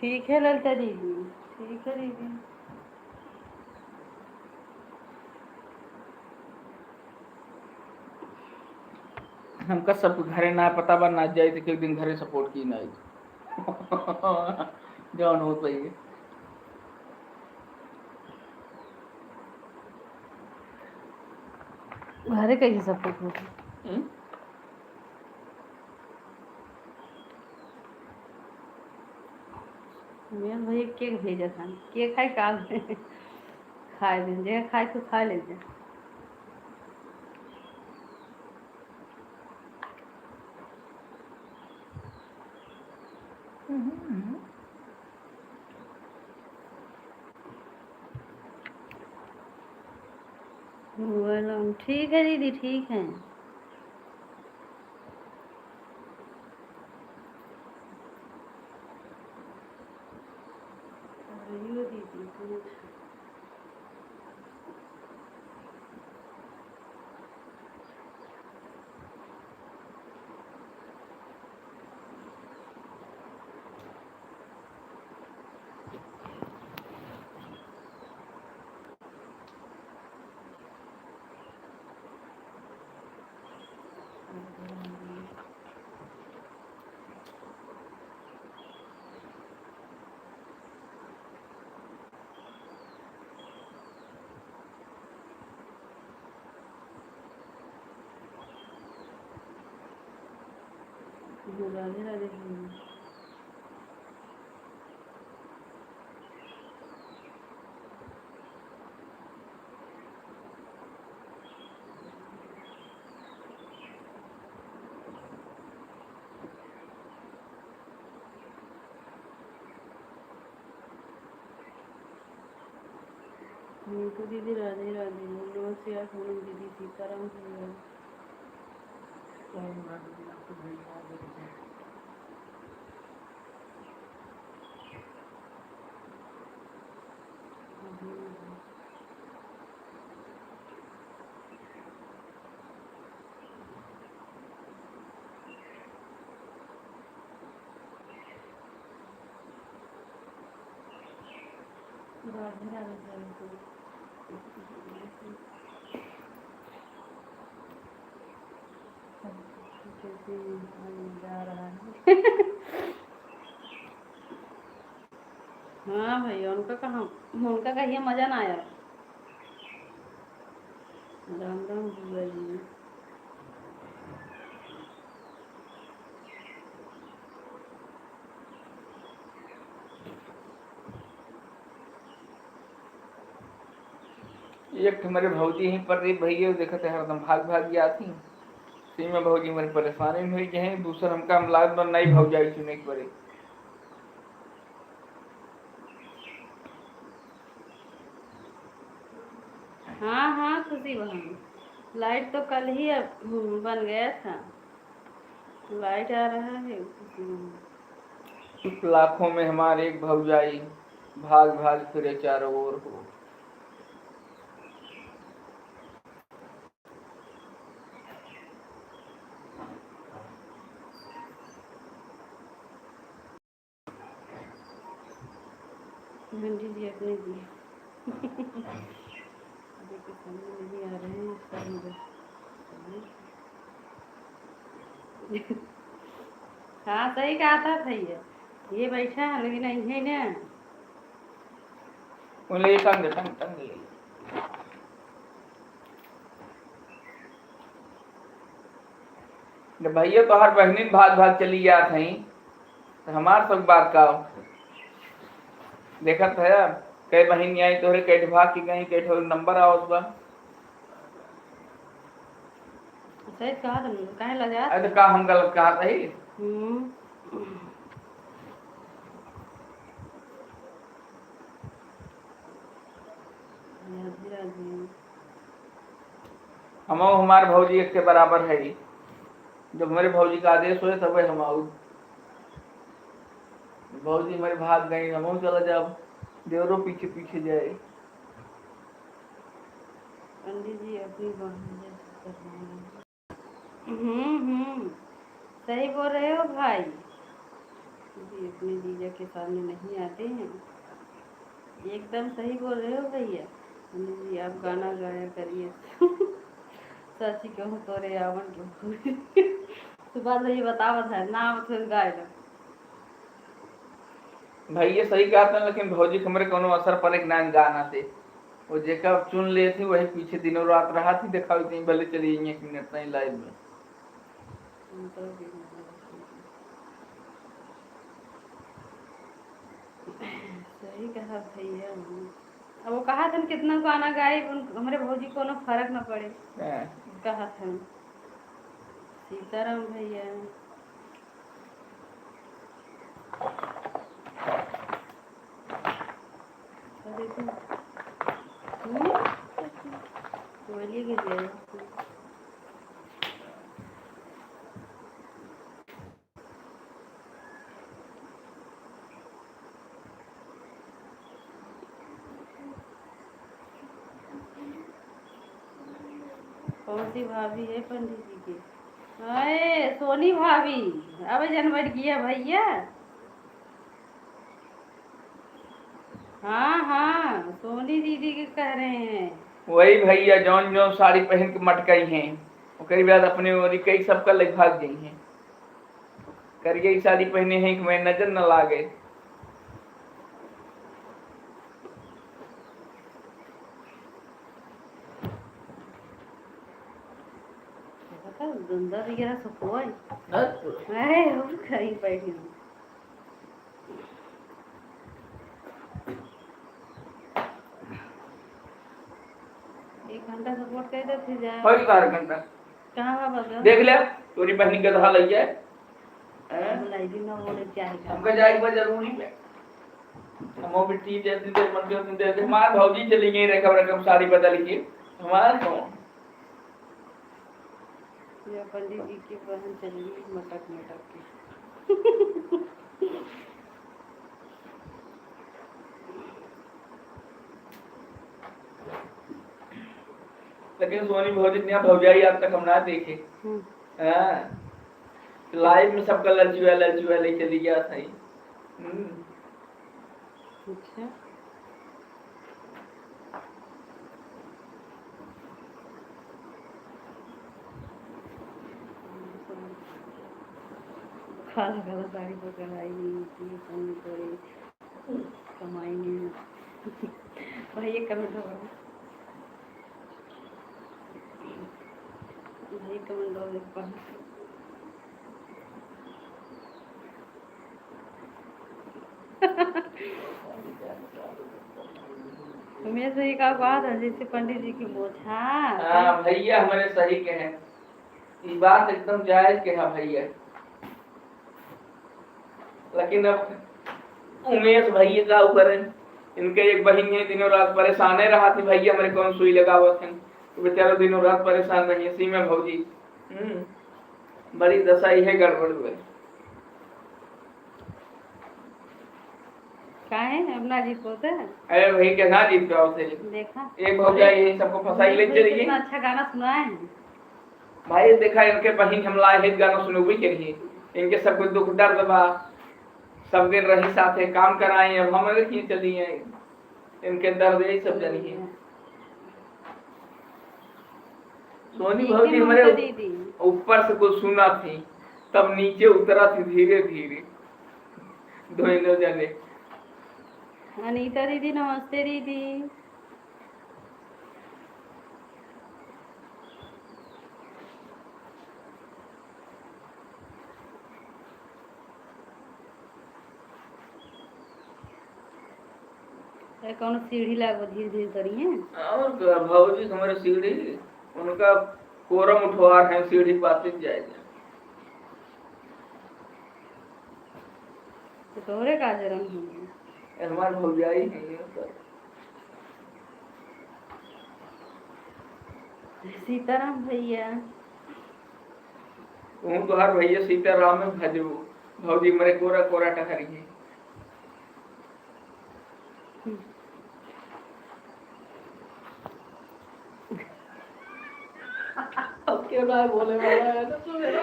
S1: ठीक है ललिता दीदी, ठीक है दीदी।
S2: हमका सब घरे ना पता बा ना जाए तो एक दिन घरे सपोर्ट की ना जौन हो पाइए।
S1: घरे कैसे सपोर्ट होगी? मेरे भैया केक भेजा था, केक खाए काल खाए दीजिए, खाए तो खा लीजिए। बोलो ठीक है दीदी, ठीक है। अरे दीदी तुम राधे राधे। नीतू दीदी राधे राधे। नमस्कार पूनम दीदी, सीताराम भैया। राधे राधे। कैसे जा रहा है हाँ भैया, उनका कहाँ, उनका कहिए मजा ना आया। राम राम बुआ जी।
S2: एक मेरे भौजी ही पर भैया देखते हरदम भाग भाग आती सी में भौजी मेरी परेशानी में हुई है। दूसर हमका अमलाद बन नहीं भौजाई चुने के पड़े।
S1: हाँ हाँ खुशी बहन, लाइट तो कल ही बन गया था, लाइट आ रहा है खुशी बहन।
S2: लाखों में हमारे एक भौजाई भाग भाग फिरे चारों ओर हो।
S1: घंटी जी अपने दिए देखिए समझ नहीं आ रहे हैं इसका मदद। हाँ सही कहा था भैया, ये बैठा है लेकिन नहीं है ना।
S2: उन्हें टंग टंग टंग ले जब भैया तो हर बहनी भाग भाग चली गया था तो हमार सब बात का देखा था। कई बहन आई तोहरे कैठ भाग की गई कैठ नंबर आओ बा।
S1: सही कहा तुमने, कहे लगा
S2: अरे का हम गलत कहा रही। हम हमारे भौजी एक के बराबर है ही। जब मेरे भौजी का आदेश हुए तब हम आऊ। भौजी मेरे भाग गई हम चला जाब देवरो पीछे पीछे जाए।
S1: पंडित जी अपनी बहन जैसे कर रहे हैं। सही बोल रहे हो भाई। जी अपने जीजा के सामने नहीं आते हैं। एकदम सही बोल रहे हो भैया। जी आप गाना गाया करिए। सच कहूँ तो रे आवन सुबह से ही बतावत है ना फिर गाय लो।
S2: भाई ये सही कहा था, लेकिन भौजी हमरे कोनो असर पड़े ना गाना से। वो जेका चुन ले थी वही पीछे दिनों रात रहा थी, देखा थी भले चली 1 मिनट नहीं लाइव में।
S1: सही कहा भैया। अब वो कहा था कितना गाना गाए हमारे भौजी को ना फर्क ना पड़े। कहा था सीताराम भैया। बोलिए कि जय। कौन सी भाभी है पंडित जी की? अरे सोनी भाभी। अब जनवरी की है भैया। हाँ हाँ सोनी दीदी के कह रहे हैं।
S2: वही भैया जौन जौन साड़ी पहन के मटकई हैं, ओकरी बाद अपने ओरी कई सबका लग भाग गई हैं। करिए साड़ी पहने हैं कि मैं नजर न लागे।
S1: धंधा वगैरह सब हुआ है हम कहीं बैठी हूँ। एक घंटा सपोर्ट कर दे फिर जाए।
S2: होई 12 घंटा
S1: कहाँ बाबा
S2: देख ले तोरी बहनी के दहा लग जाए।
S1: लाइट ना बोले क्या है
S2: हमका जाए बा जरूरी है। हमो बिट्टी जैसे देर मन के उतनी देर हमार भौजी चली गई रे खबर कम साड़ी बदल के हमार कौन।
S1: ये पंडित जी की बहन चली गई मटक मटक के।
S2: लेकिन सोनी भौजी इतना भौजाई आज तक हम ना देखे। हाँ लाइव में सबका ललचुआ ले चली गया था ही।
S1: अच्छा खाना खाना साड़ी पकड़ आई कमाई नहीं। भाई ये कमेंट हो भाई कमेंट हो देख पा। मैं सही का बात है जैसे पंडित जी की बोझा।
S2: हाँ भैया हमारे सही के हैं, ये बात एकदम जायज के है भैया। लेकिन अब उमेश भैया का ऊपर है, इनके एक बहन है दिनों रात परेशान रहा थी भैया मेरे कौन सुई लगावत है तो बेचारा दिनों रात परेशान रही इसी में भौजी। बड़ी दशा ही है गड़बड़ हुए।
S1: काहे अपना जीत होता है।
S2: अरे भाई क्या ना जीत पाओ थे
S1: देखा
S2: एक भौजाई यही सबको फंसाई ले चली
S1: कितना अच्छा गाना सुनाए हैं
S2: भाई। देखा इनके बहन हम लाए हित गाना सुनबे के लिए, इनके सब कुछ दुख दर्द बा, सब दिन रही साथे काम कराए अब हमारे की चली है इनके दर्द यही सब जानिए। सोनी भौजी हमारे ऊपर से कुछ सुना थी तब नीचे उतरा थी धीरे धीरे दोनों जने।
S1: अनीता दीदी नमस्ते दीदी। कौन सीढ़ी लागो धीरे धीरे करिए।
S2: और भौजी हमारे सीढ़ी उनका कोरम उठवार है सीढ़ी पाते जाएगा।
S1: तो तोरे का जरम है
S2: हमारे भौजाई है ये तो।
S1: सीताराम भैया
S2: तुम तो हर भैया सीताराम में भजो भौजी मेरे कोरा कोरा टहरी है। अब क्या बोले वाला है तो मेरा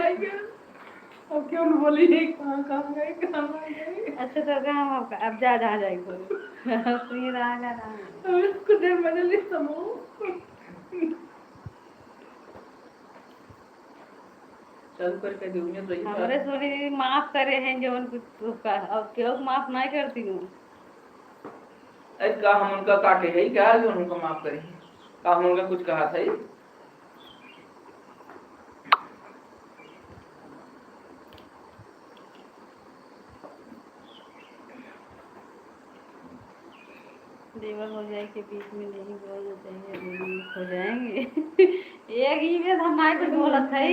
S2: अब क्यों न बोली नहीं, कहाँ गई कहाँ गई।
S1: अच्छा तो कहाँ अब जा जहाँ जाएगी सुई रहा
S2: कुछ देर बदल ली समूह। चल करके दूंगी तो ये
S1: हमारे सोनी दीदी माफ करे हैं जो उनको उसका, अब क्यों माफ नहीं करती हूँ।
S2: अरे का हम उनका काटे है क्या जो उनको माफ करें, का हम उनका कुछ कहा था ही?
S1: देवर हो जाए के बीच में नहीं बोलना चाहिए, दोनों हो जाएंगे। एक ही में हम नहीं कुछ बोलत है।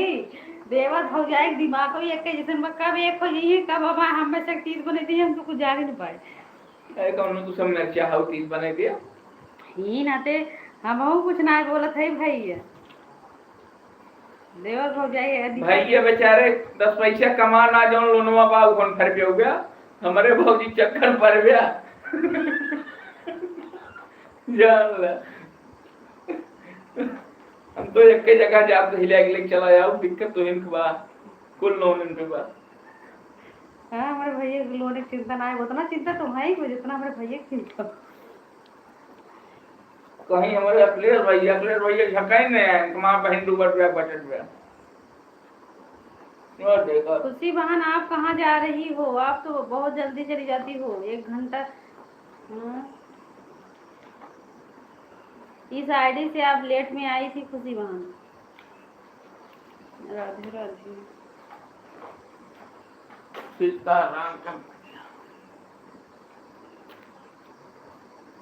S1: देवर हो जाए दिमाग को एक के जैसे कब एक हो जाइए कब हम में से 30 बने दिए हम तो कुछ जान ही नहीं पाए।
S2: अरे कौन तू सब मिर्चा हाउ 30 बना दिया
S1: ही नाते हम कुछ नहीं बोलत है भाई। देवर हो जाए
S2: भैया बेचारे 10 पैसा कमा ना जो लोनवा बाबू कौन घर पे हो गया, हमारे भौजी चक्कर पड़ गया। जान ला हम तो एक के जगह जाप हिला के लेके चला जाओ, दिक्कत तो इनके बाद कुल लोन इनके बाद।
S1: हाँ हमारे भैया लोने की चिंता ना है, उतना चिंता तो है ही जितना हमारे भैया की चिंता।
S2: कहीं हमारे अखिलेश भैया झकाई नहीं है माँ बहन 2 रुपया बचत में। और देखो
S1: खुशी बहन आप कहाँ जा रही हो, आप तो बहुत जल्दी चली जाती हो 1 घंटा। इस आईडी से आप लेट में आई थी खुशी बहन। राधे राधे
S2: सीताराम का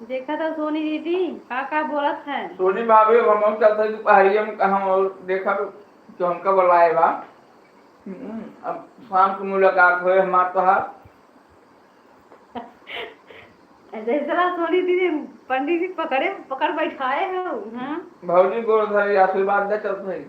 S1: देखा था सोनी दीदी का बोलत है।
S2: सोनी भाभी हम चलते दोपहरिया में कहा और देखा तो हमका बुलाएगा। अब शाम को मुलाकात हुए हमारे तो हाथ
S1: जैसा सोनी दीदी पंडित जी पकड़ बैठाए हो। हाँ
S2: भौजी को आशीर्वाद दे चलते।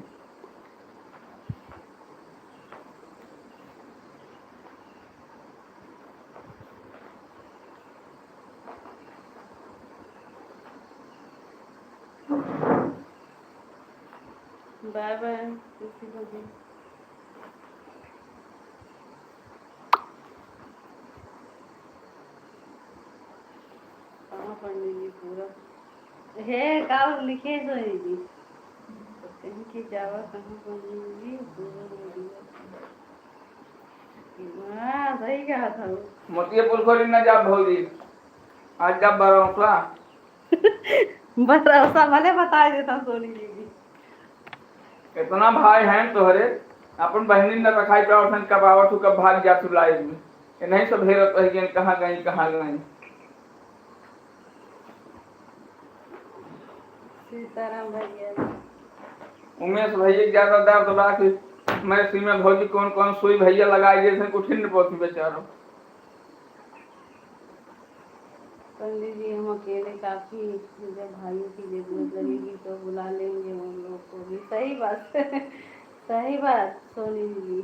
S1: बाय बाय खुशी बहन। कहाँ पंडित जी पूरा है का लिखे सोनी जी कहीं की जावा कहाँ पंडित जी पूरा। हाँ सही कहा था वो।
S2: मोतियापुर खोली न जा भौजी, आज जब बरौसा
S1: भरोसा भले बता देता सोनी जी भी।
S2: इतना भाई हैं तोहरे अपन बहनी न रखाई पे कब आवत कब भाग जा तू लाई ये नहीं सब हेरत रह कहाँ गई कहाँ गई।
S1: सीताराम भैया
S2: उमेश भैया ज्यादा दर्द बा कि मैं सीमा भौजी कौन कौन सुई भैया लगाई जैसे कुछ नहीं पहुंची बेचारो।
S1: पंडित जी हम अकेले काफी, जब भाइयों की जरूरत लगेगी तो बुला लेंगे हम लोग को भी। सही बात सही बात सोनी जी।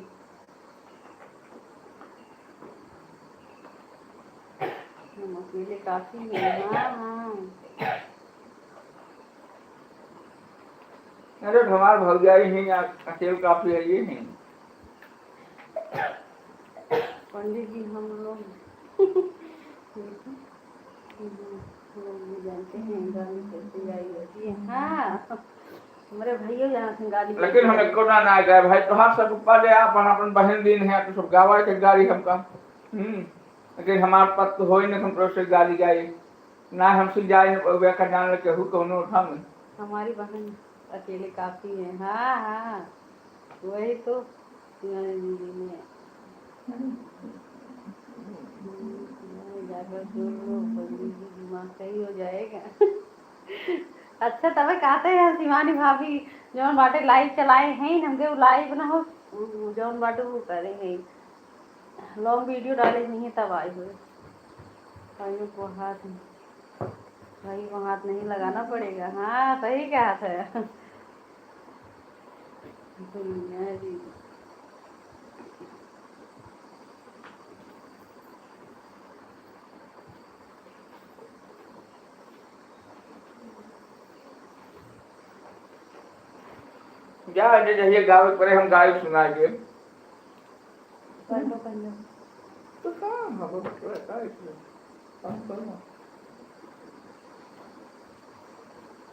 S1: हम अकेले काफी हैं। हाँ हाँ
S2: अरे हमार भौजाई नहीं अकेले काफी है ये नहीं।
S1: पंडित जी हम लोग भी जानते हैं गाली कैसे आई होती है। हाँ हमारे भैया यहाँ से गाली
S2: लेकिन हमें कोना ना गए भाई तोहार सब ऊपर अपन अपन बहन दिन है तो सब गावा के गाली हमका। लेकिन हमारे पास तो हो ही नहीं हम से गाली गाई ना हमसे जाए वे का जान ले केहू कोनो उठा में।
S1: हमारी बहन अकेले काफी है। हाँ हाँ वही तो दीदी ने जाकर जोड़ लो पंडित जी दिमाग सही हो जाएगा। अच्छा तब कहते हैं शिवानी भाभी जौन बाटे लाइव चलाए हैं हमके लाइव ना हो जौन बाटे वो करेंगे लॉन्ग वीडियो डाले नहीं है तब आए हुए भाइयों को हाथ भाई को हाथ नहीं लगाना पड़ेगा। हाँ सही कहा था दुनिया जी।
S2: क्या जैसे गावे परे हम गाय सुनाएंगे।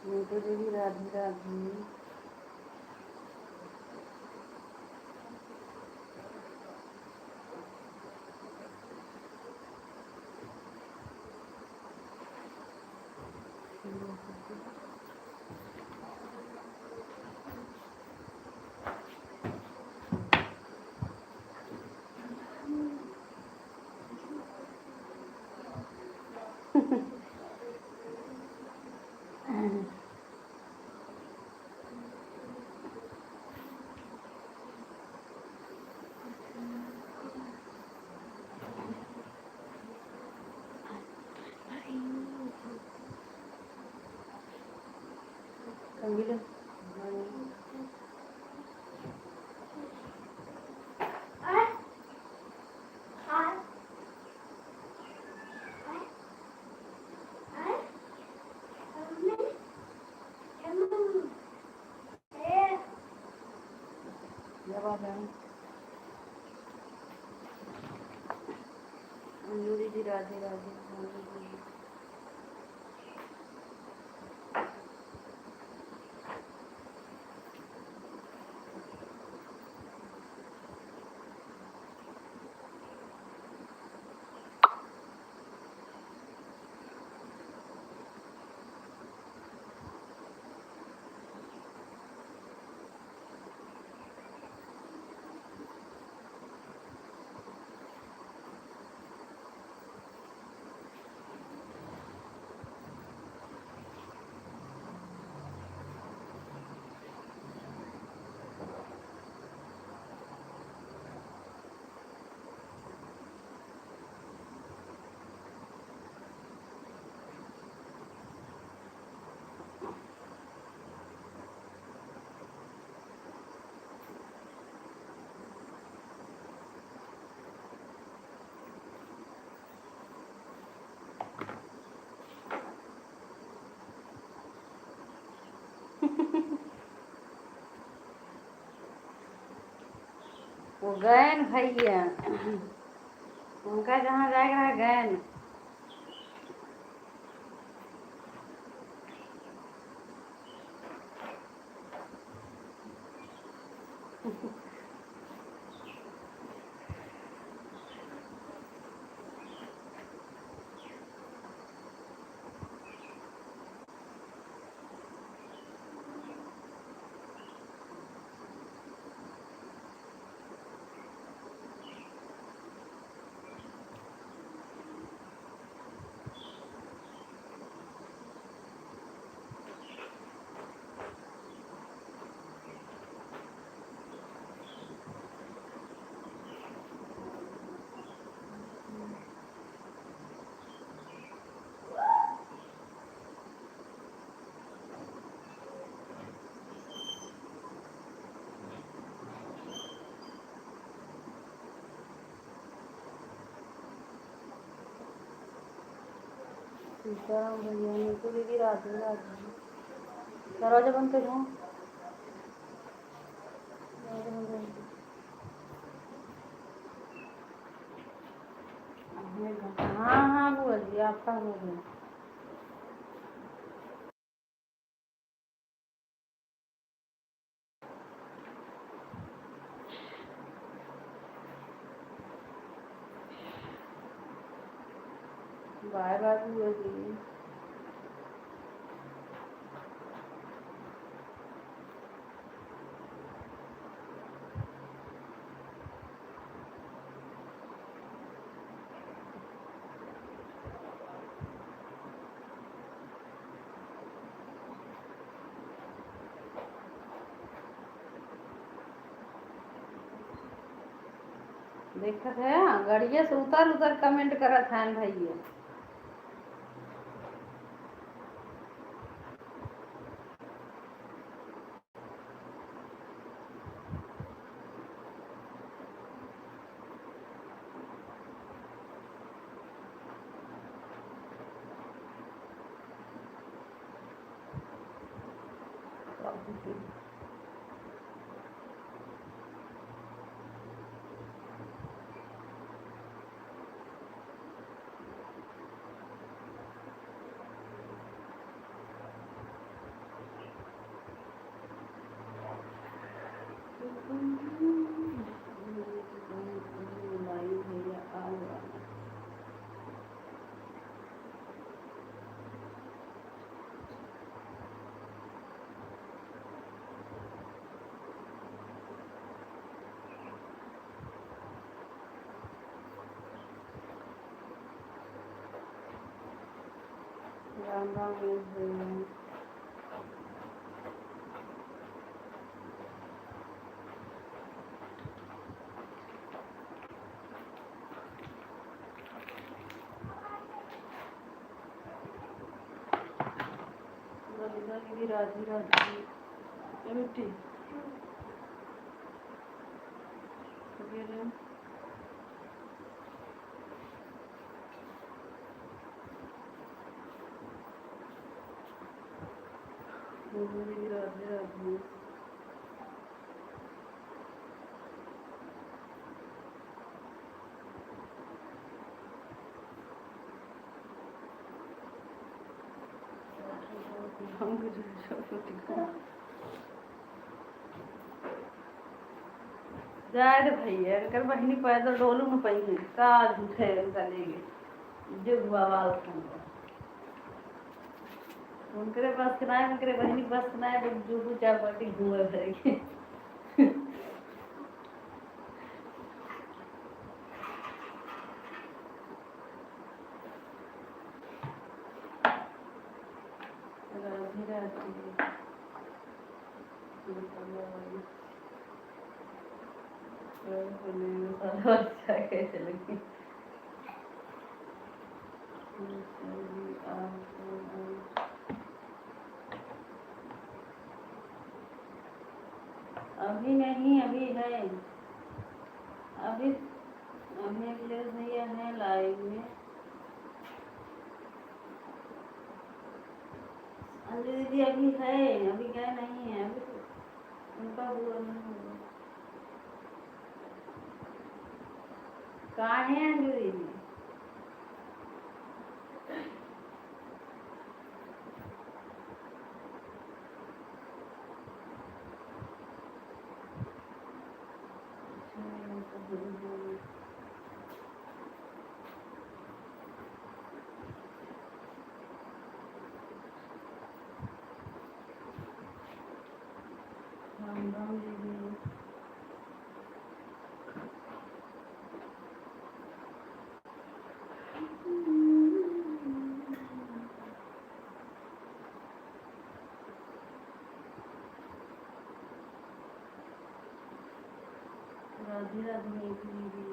S1: नीतू दीदी राधे राधे। संगीत जवाब है अंजू दीदी राधे राधे। वो गए न भैया, उनका जहाँ जाएगा है गए न। सीताराम भैया नीतू दीदी राधे राधे। दरवाजा बंद कर दो। हाँ हाँ बुआ जी आपका हो गया। बाय बाय बुआ जी। देखत है गड़िया से उतर उतर कमेंट करत है भैया। राम राम भैया। ललिता दीदी राधे राधे। ये मिट्टी दीदी राधे राधे। जाए भैया कर बहनी पैदल डोलू में पही काज उठे चलेगी जो बाबा उनके पास किनाए उनके बहनी पास किनाए जो चार पार्टी घूमे भरेगी। राधे राधे। कैसे लगी अभी नहीं अभी है अभी अभी अखिलेश भैया है लाइव में। अंजू दीदी अभी है अभी गए नहीं है अभी तो उनका हुआ नहीं हुआ। कहाँ है अंजू दीदी? राम राम दीदी। राधे राधे दीदी।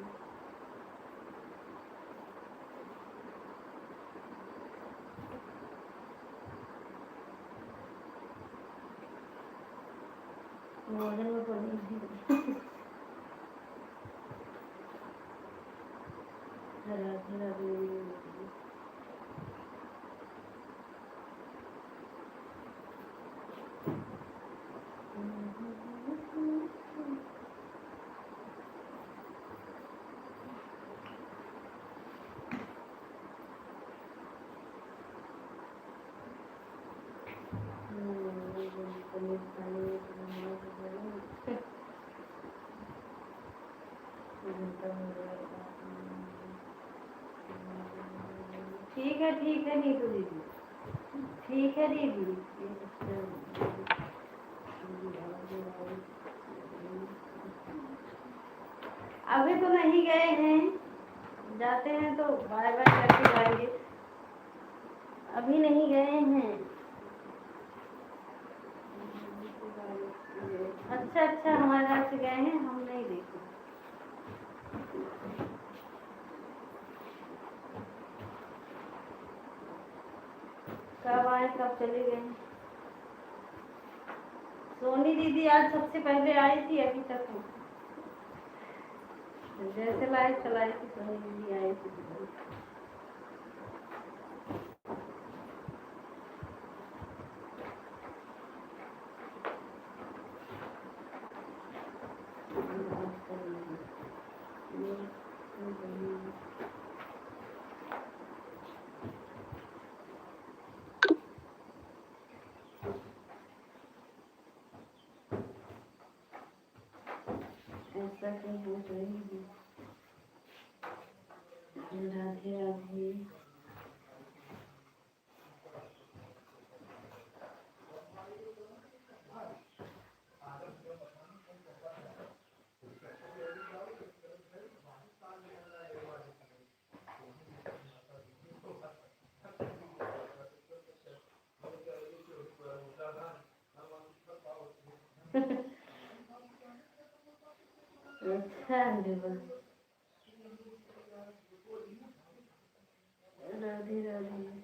S1: भोजन में पड़ी राधे राधे। ठीक है नीतू दीदी ठीक है दीदी। अभी तो नहीं गए हैं जाते हैं तो बाय बाय करके जाएंगे अभी नहीं गए हैं। अच्छा अच्छा हमारे यहाँ से गए हैं हम नहीं देखे। कब आए कब चले गए? सोनी दीदी आज सबसे पहले आई थी अभी तक जैसे लाइव चलाई थी सोनी दीदी आई थी। ऐसा क्यों हो रही है? राधे राधे। अच्छा देवा, राधे राधे।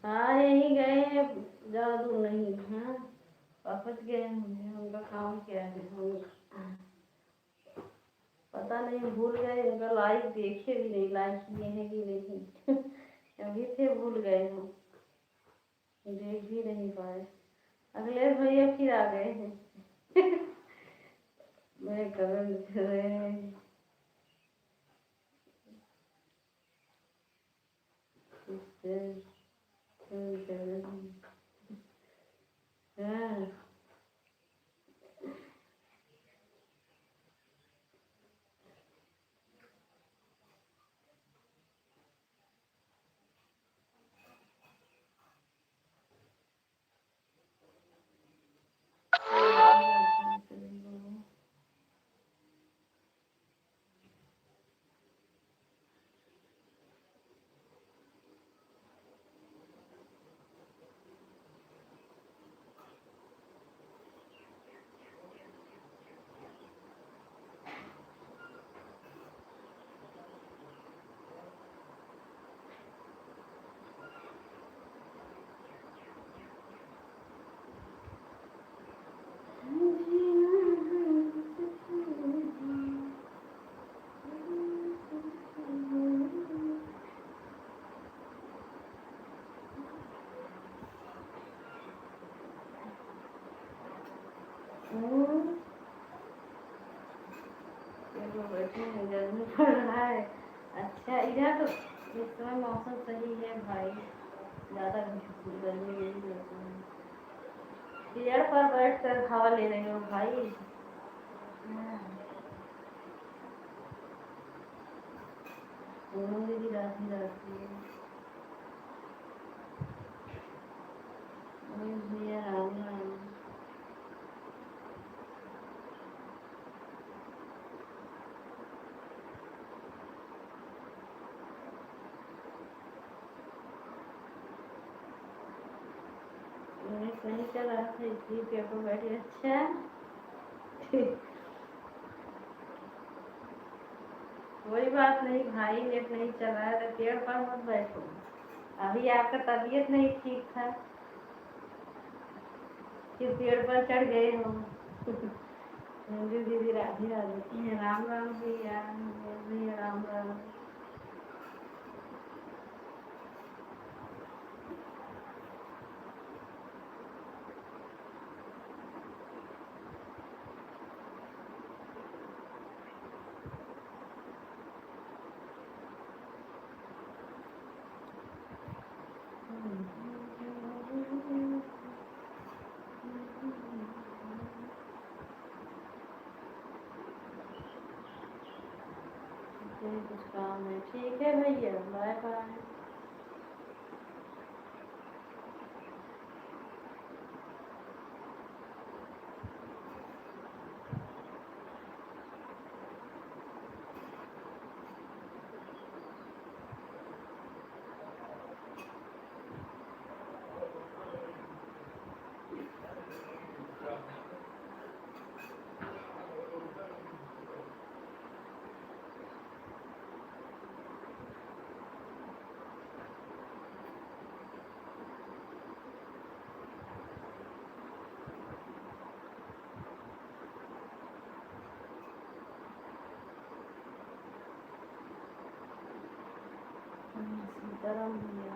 S1: हाँ यहीं गए हैं, ज़्यादा दूर नहीं। हाँ वापस गए होंगे, उनका काम क्या है पता नहीं, भूल गए। उनका लाइक देखे भी नहीं, लाइक किए हैं कि नहीं। अभी थे, भूल गए हम, देख भी नहीं पाए। अगले भैया फिर आ गए हैं। मैं कमेंट कर रहे हैं। हाँ चलो बैठे हैं, गर्मी पड़ रहा है। अच्छा इधर तो इस समय मौसम सही है भाई, ज़्यादा गर्मी नहीं होती है। पेड़ पर बैठ कर हवा ले रहे हो भाई। हाँ। दीदी राधे राधे। भैया राम राम। नहीं चल रहा था इसलिए पेड़ पर बैठे। अच्छा कोई बात नहीं भाई, नेट नहीं चल रहा है तो पेड़ पर मत बैठो। अभी आपका तबीयत नहीं ठीक था, फिर पेड़ पर चढ़ गए हो। मंजू दीदी राधे राधे। राम राम भैया। भैया राम राम। कुछ काम है, ठीक है भैया, बाय बाय। सीताराम भैया।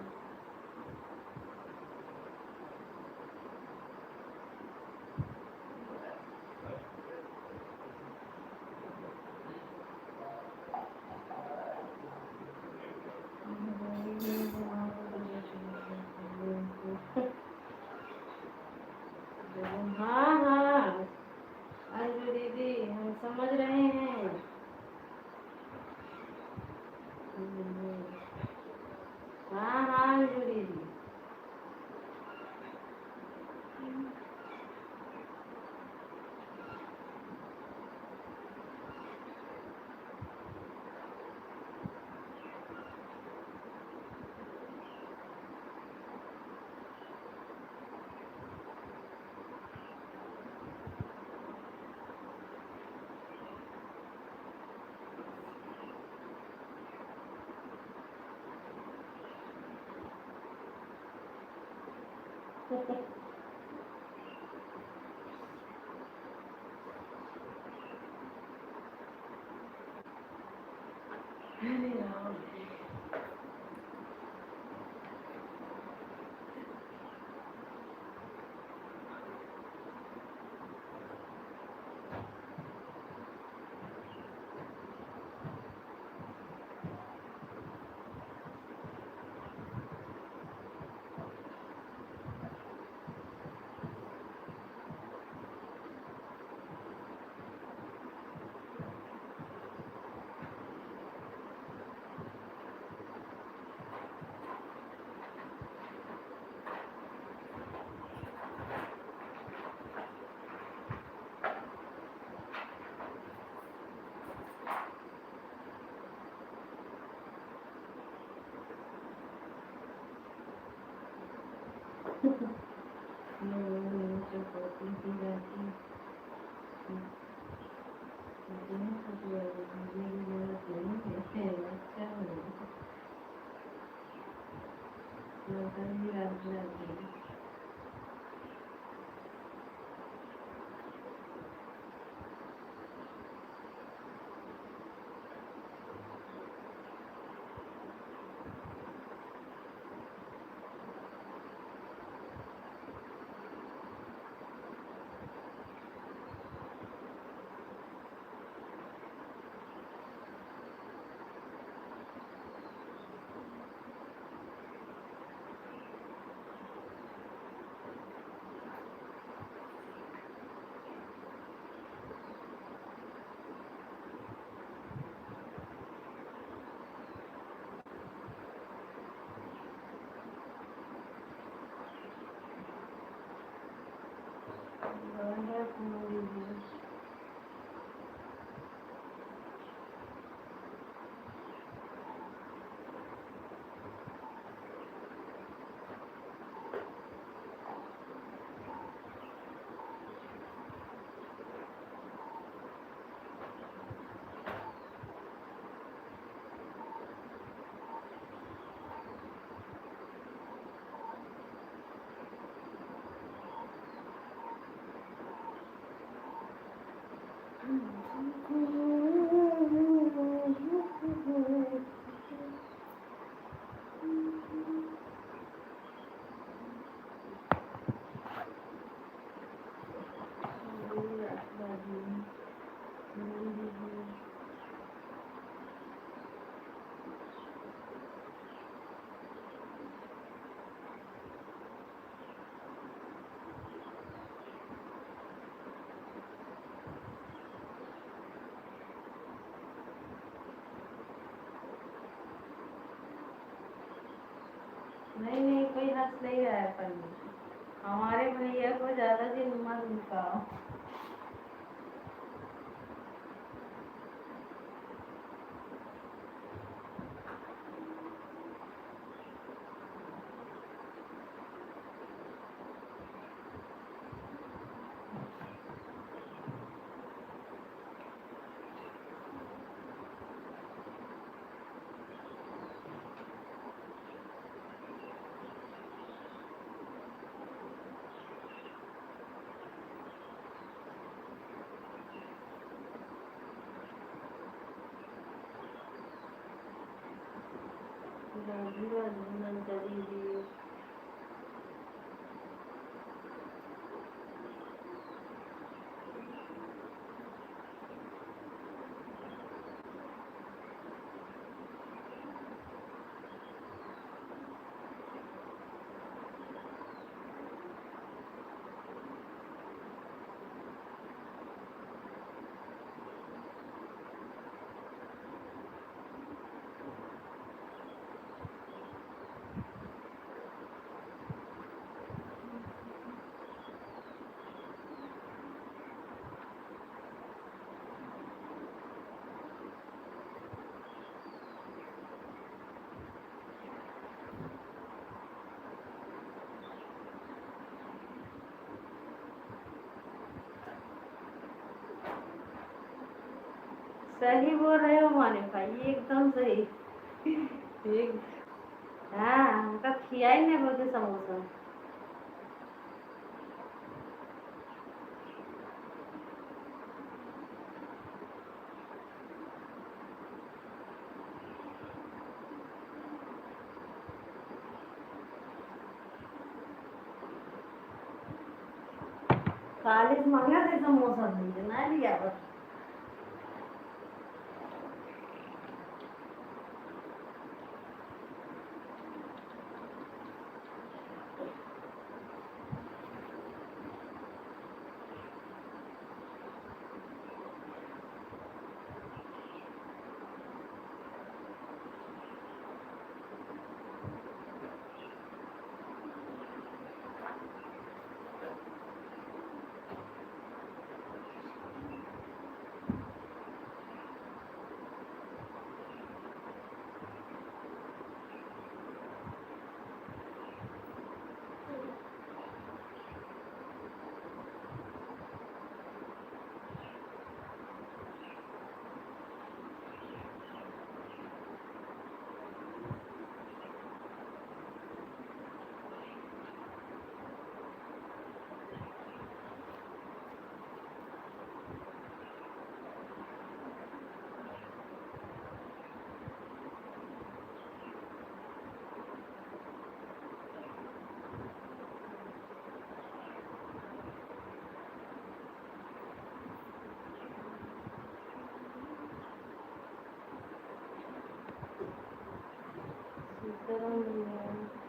S1: नहीं कोई हंस नहीं रहा है पर हमारे भैया को ज्यादा दिन मत दिखाओ। दीदी सही बोल रहे हो माने भाई एकदम सही। एक हाँ हमका खिया ही नहीं बोलते समोसा। 40 मांगा थे समोसा दीजिए ना लिया बस। सीताराम भैया